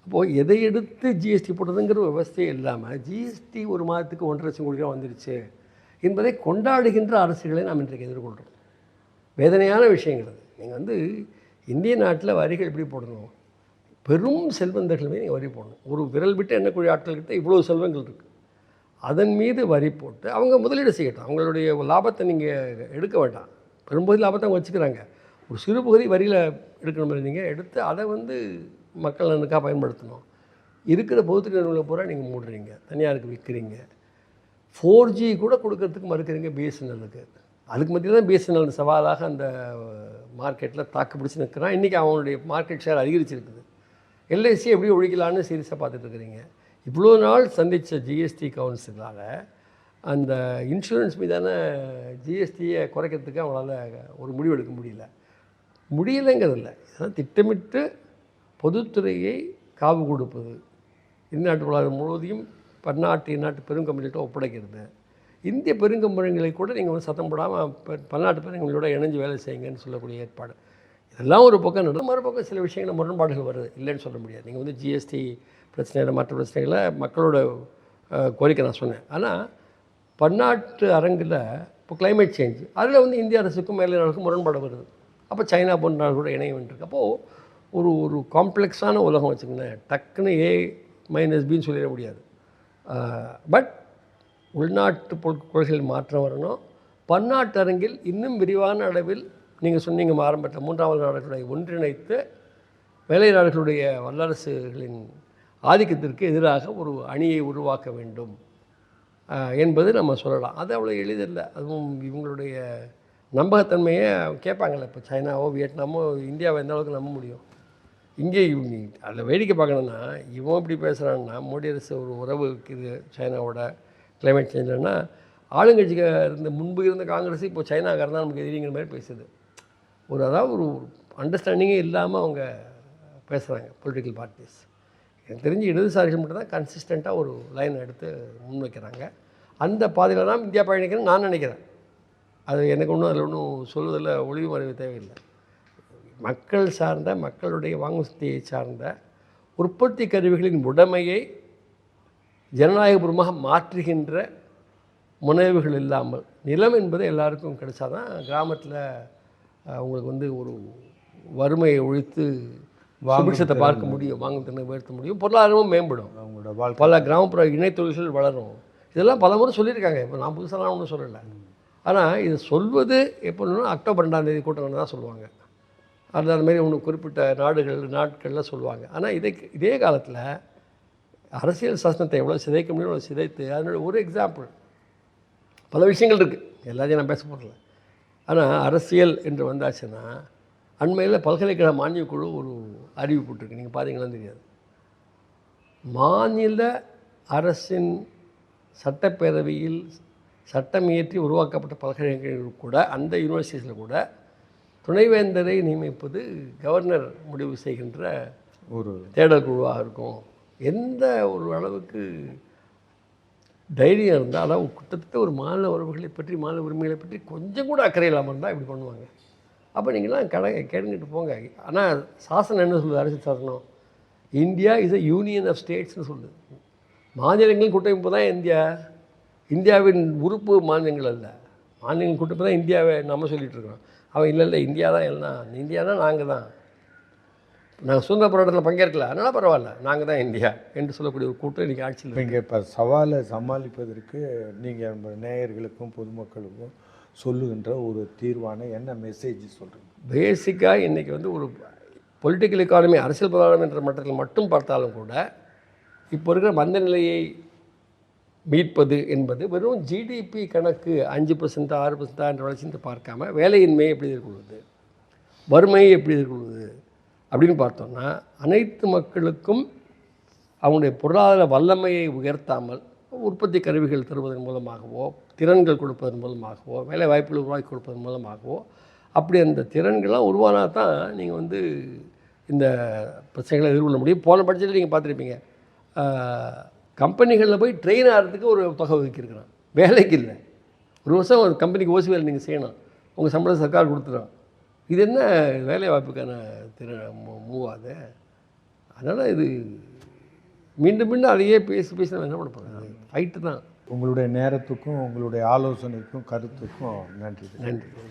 அப்போது எதை எடுத்து ஜிஎஸ்டி போட்டதுங்கிற விவசாயம் இல்லாமல் ஜிஎஸ்டி ஒரு மாதத்துக்கு 1.5 லட்சம் கோடி ரூபா வந்துருச்சு என்பதை கொண்டாடுகின்ற அரசுகளை நாம் இன்றைக்கு எதிர்கொள்கிறோம். வேதனையான விஷயங்கள் அது. நீங்கள் வந்து இந்திய நாட்டில் வரிகள் எப்படி போடணும்? பெரும் செல்வந்தர்களுமே நீங்கள் வரி போடணும். ஒரு விரல் விட்டு எண்ணக்கூடிய ஆட்கள்கிட்ட இவ்வளோ செல்வங்கள் இருக்குது. அதன் மீது வரி போட்டு அவங்க முதலீடு செய்யட்டும். அவங்களுடைய லாபத்தை நீங்கள் எடுக்க வேண்டாம். பெரும்பகுதி லாபத்தை அவங்க வச்சுக்கிறாங்க. ஒரு சிறு பகுதி வரியில் எடுக்கிற மாதிரி நீங்கள் எடுத்து அதை வந்து மக்கள் நலனுக்காக பயன்படுத்தணும். இருக்கிற பொதுத்துறை நிறுவனங்களை பூரா நீங்கள் மூடுறீங்க, தனியாருக்கு விற்கிறீங்க. 4G கூட கொடுக்கறதுக்கு மறுக்கிறீங்க பிஎஸ்என்எல்லுக்கு. அதுக்கு மத்தியில் தான் பிஎஸ்என்எல் சவாலாக அந்த மார்க்கெட்டில் தாக்கு பிடிச்சி நிற்கிறான். இன்றைக்கி அவங்களுடைய மார்க்கெட் ஷேர் அதிகரிச்சிருக்குது. எல்ஐசி எப்படி ஒழிக்கலான்னு சீரியஸாக பார்த்துட்டு இருக்கிறீங்க. இவ்வளோ நாள் சந்தித்த ஜிஎஸ்டி கவுன்சிலால் அந்த இன்சூரன்ஸ் மீதான ஜிஎஸ்டியை குறைக்கிறதுக்கு அவங்களால ஒரு முடிவு எடுக்க முடியலைங்கிறதில்ல. இதெல்லாம் திட்டமிட்டு பொதுத்துறையை காவு கொடுப்பது, இந்நாட்டு பொருளாதாரம் முழுவதையும் பன்னாட்டு இந்நாட்டு பெருங்கம்பெனிகிட்ட ஒப்படைக்கிறது. இந்திய பெருங்கம்பெனிகளை கூட நீங்கள் வந்து சத்தம் போடாமல் பன்னாட்டு பெருங்கம்பெனிகளோட இணைஞ்சு வேலை செய்யுங்கன்னு சொல்லக்கூடிய ஏற்பாடு. இதெல்லாம் ஒரு பக்கம் நடக்கும். மறுபக்கம் சில விஷயங்கள் முரண்பாடுகள் வருது, இல்லைன்னு சொல்ல முடியாது. நீங்கள் வந்து ஜிஎஸ்டி பிரச்சனை, மற்ற பிரச்சனைகளை மக்களோட கோரிக்கை நான் சொன்னேன். ஆனால் பன்னாட்டு அரங்கில் இப்போ கிளைமேட் சேஞ்ச், அதில் வந்து இந்திய அரசுக்கும் மேலே நாளுக்கும் முரண்பாடு வருது. அப்போ சைனா போன்ற நாள் கூட இணைய வேண்டியிருக்கு. அப்போது ஒரு காம்ப்ளெக்ஸான உலகம் வச்சுக்கோங்களேன். டக்குன்னு A-Bன்னு சொல்லிட முடியாது. பட் உள்நாட்டு கொள்கையில் மாற்றம் வரணும். பன்னாட்டு அரங்கில் இன்னும் விரிவான அளவில் நீங்கள் சொன்னீங்க ஆரம்பத்தில் 3வது நாடுகளை ஒன்றிணைத்து மேலை நாடுகளுடைய வல்லரசுகளின் ஆதிக்கத்திற்கு எதிராக ஒரு அணியை உருவாக்க வேண்டும் என்பது நம்ம சொல்லலாம். அது அவ்வளோ எளிதில்லை. அதுவும் இவங்களுடைய நம்பகத்தன்மையை கேட்பாங்கள்ல. இப்போ சைனாவோ வியட்நாமோ இந்தியாவை எந்த அளவுக்கு நம்ப முடியும்? இங்கே அதில் வேடிக்கை பார்க்கணுன்னா, இவன் இப்படி பேசுகிறான்னா, மோடி அரசு ஒரு உறவு இருக்குது சைனாவோட கிளைமேட் சேஞ்சுன்னா, ஆளுங்கட்சிக்கு இருந்த முன்பு இருந்த காங்கிரஸ் இப்போ சைனாக்காரன் தான் நமக்கு எதிரிங்கிற மாதிரி பேசுது. அதாவது ஒரு அண்டர்ஸ்டாண்டிங்கே இல்லாமல் அவங்க பேசுகிறாங்க பொலிட்டிக்கல் பார்ட்டிஸ். எனக்கு தெரிஞ்சு இடதுசாரிகள் மட்டும் தான் கன்சிஸ்டண்ட்டாக ஒரு லைன் எடுத்து முன்வைக்கிறாங்க. அந்த பாதையில் தான் இந்தியா பயணிக்கிறேன்னு நான் நினைக்கிறேன். அது எனக்கு ஒன்றும் அதில் ஒன்றும் சொல்வதில் ஒளிவு மறைவு தேவையில்லை. மக்கள் சார்ந்த, மக்களுடைய வாங்கும் சக்தியை சார்ந்த உற்பத்தி கருவிகளின் உடைமையை ஜனநாயகபூர்வமாக மாற்றுகின்ற முனைவுகள் இல்லாமல், நிலம் என்பது எல்லாருக்கும் கிடைச்சாதான் கிராமத்தில் அவங்களுக்கு வந்து ஒரு வறுமையை ஒழித்து சுபிட்சத்தை பார்க்க முடியும், வாங்கும் திறனை உயர்த்த முடியும், பொருளாதாரமும் மேம்படும், அவங்களோட பல கிராமப்புற இணைத்தொழில்கள் வளரும். இதெல்லாம் பல முறை சொல்லியிருக்காங்க. இப்போ நான் புதுசாக ஒன்றும் சொல்லலை. ஆனால் இது சொல்வது எப்படின்னா அக்டோபர் 2ஆம் தேதி கூட்டம் தான் சொல்லுவாங்க. அதில் அதுமாரி ஒன்று குறிப்பிட்ட நாட்களில் சொல்லுவாங்க. ஆனால் இதே காலத்தில் அரசியல் சாசனத்தை எவ்வளோ சிதைக்க முடியும் அவ்வளோ சிதைத்து அதனோட ஒரு எக்ஸாம்பிள். பல விஷயங்கள் இருக்குது, எல்லாத்தையும் நான் பேச போகிறல. ஆனால் அரசியல் என்று வந்தாச்சுன்னா அண்மையில் பல்கலைக்கழக மானியக் குழு ஒரு அறிவிப்பு போட்டிருக்கு. நீங்கள் பார்த்தீங்களான்னு தெரியாது. மாநில அரசின் சட்டப்பேரவையில் சட்டம் இயற்றி உருவாக்கப்பட்ட பல்கலைக்கழகங்கள் கூட, அந்த யூனிவர்சிட்டிஸில் கூட துணைவேந்தரை நியமிப்பது கவர்னர் முடிவு செய்கின்ற ஒரு தேடல் குழுவாக இருக்கும். எந்த ஒரு அளவுக்கு தைரியம் இருந்தால், அதாவது கிட்டத்தட்ட ஒரு மாநில உறவுகளை பற்றி, மாநில உரிமைகளை பற்றி கொஞ்சம் கூட அக்கறை இல்லாமல் இருந்தால் இப்படி பண்ணுவாங்க. அப்போ நீங்களாம் கேட்டுக்கிட்டு போங்க. ஆனால் சாசனம் என்ன சொல்லுது? அரசியல் சாசனம் India is a union of ஸ்டேட்ஸ்னு சொல்லுது. மாநிலங்கள் கூட்டமைப்பு தான் இந்தியாவின் உறுப்பு மாநிலங்கள் அல்ல. மாநிலங்கள் கூட்டமைப்பு தான் இந்தியாவை நம்ம சொல்லிகிட்டு இருக்கோம். அவன் இல்லை இந்தியா தான் எல்லாம், இந்தியா தான் நாங்கள் தான், நாங்கள் சுதந்திர போராட்டத்தில் பங்கேற்கல, அதனால் பரவாயில்ல, நாங்கள் தான் இந்தியா என்று சொல்லக்கூடிய ஒரு கூட்டம் இன்றைக்கி ஆட்சியில். இங்கே இப்போ சவாலை சமாளிப்பதற்கு நீங்கள் நம்ம நேயர்களுக்கும் பொதுமக்களுக்கும் சொல்லுகின்ற ஒரு தீர்வான என்ன மெசேஜ் சொல்கிறீங்க? பேசிக்காக இன்றைக்கி வந்து ஒரு பொலிட்டிக்கல் எக்கானமி, அரசியல் பொருளாதாரம் என்ற மட்டத்தில் மட்டும் பார்த்தாலும் கூட இப்போ இருக்கிற மந்த நிலையை மீட்பது என்பது வெறும் ஜிடிபி கணக்கு 5% 6% என்ற வளர்ச்சின்னு பார்க்காம வேலையின்மையை எப்படி எதிர்கொள்வது, வறுமையை எப்படி எதிர்கொள்வது, அப்படின்னு பார்த்தோம்னா அனைத்து மக்களுக்கும் அவங்களுடைய பொருளாதார வல்லமையை உயர்த்தாமல் உற்பத்தி கருவிகள் தருவதன் மூலமாகவோ, திறன்கள் கொடுப்பதன் மூலமாகவோ, வேலை வாய்ப்புகள் உருவாக்கி கொடுப்பதன் மூலமாகவோ, அப்படி அந்த திறன்கள்லாம் உருவானா தான் நீங்கள் வந்து இந்த பிரச்சனைகளை எதிர்கொள்ள முடியும். போன பட்சத்தில் நீங்கள் பார்த்துருப்பீங்க, கம்பெனிகளில் போய் ட்ரெயின் ஆகிறதுக்கு ஒரு தொகை ஒதுக்கியிருக்கிறான், வேலைக்கு இல்லை. ஒரு வருஷம் ஒரு கம்பெனிக்கு ஓசி வேலை நீங்கள் செய்யணும், உங்கள் சம்பளம் சர்க்கார் கொடுத்துரும். இது என்ன வேலை வாய்ப்புக்கான மூவாது? அதனால் இது மீண்டும் மீண்டும் அதையே பேசி நம்ம என்ன பண்ண போகிறோம்? ஃபைட்டு தான். உங்களுடைய நேரத்துக்கும் உங்களுடைய ஆலோசனைக்கும் கருத்துக்கும் நன்றி. நன்றி.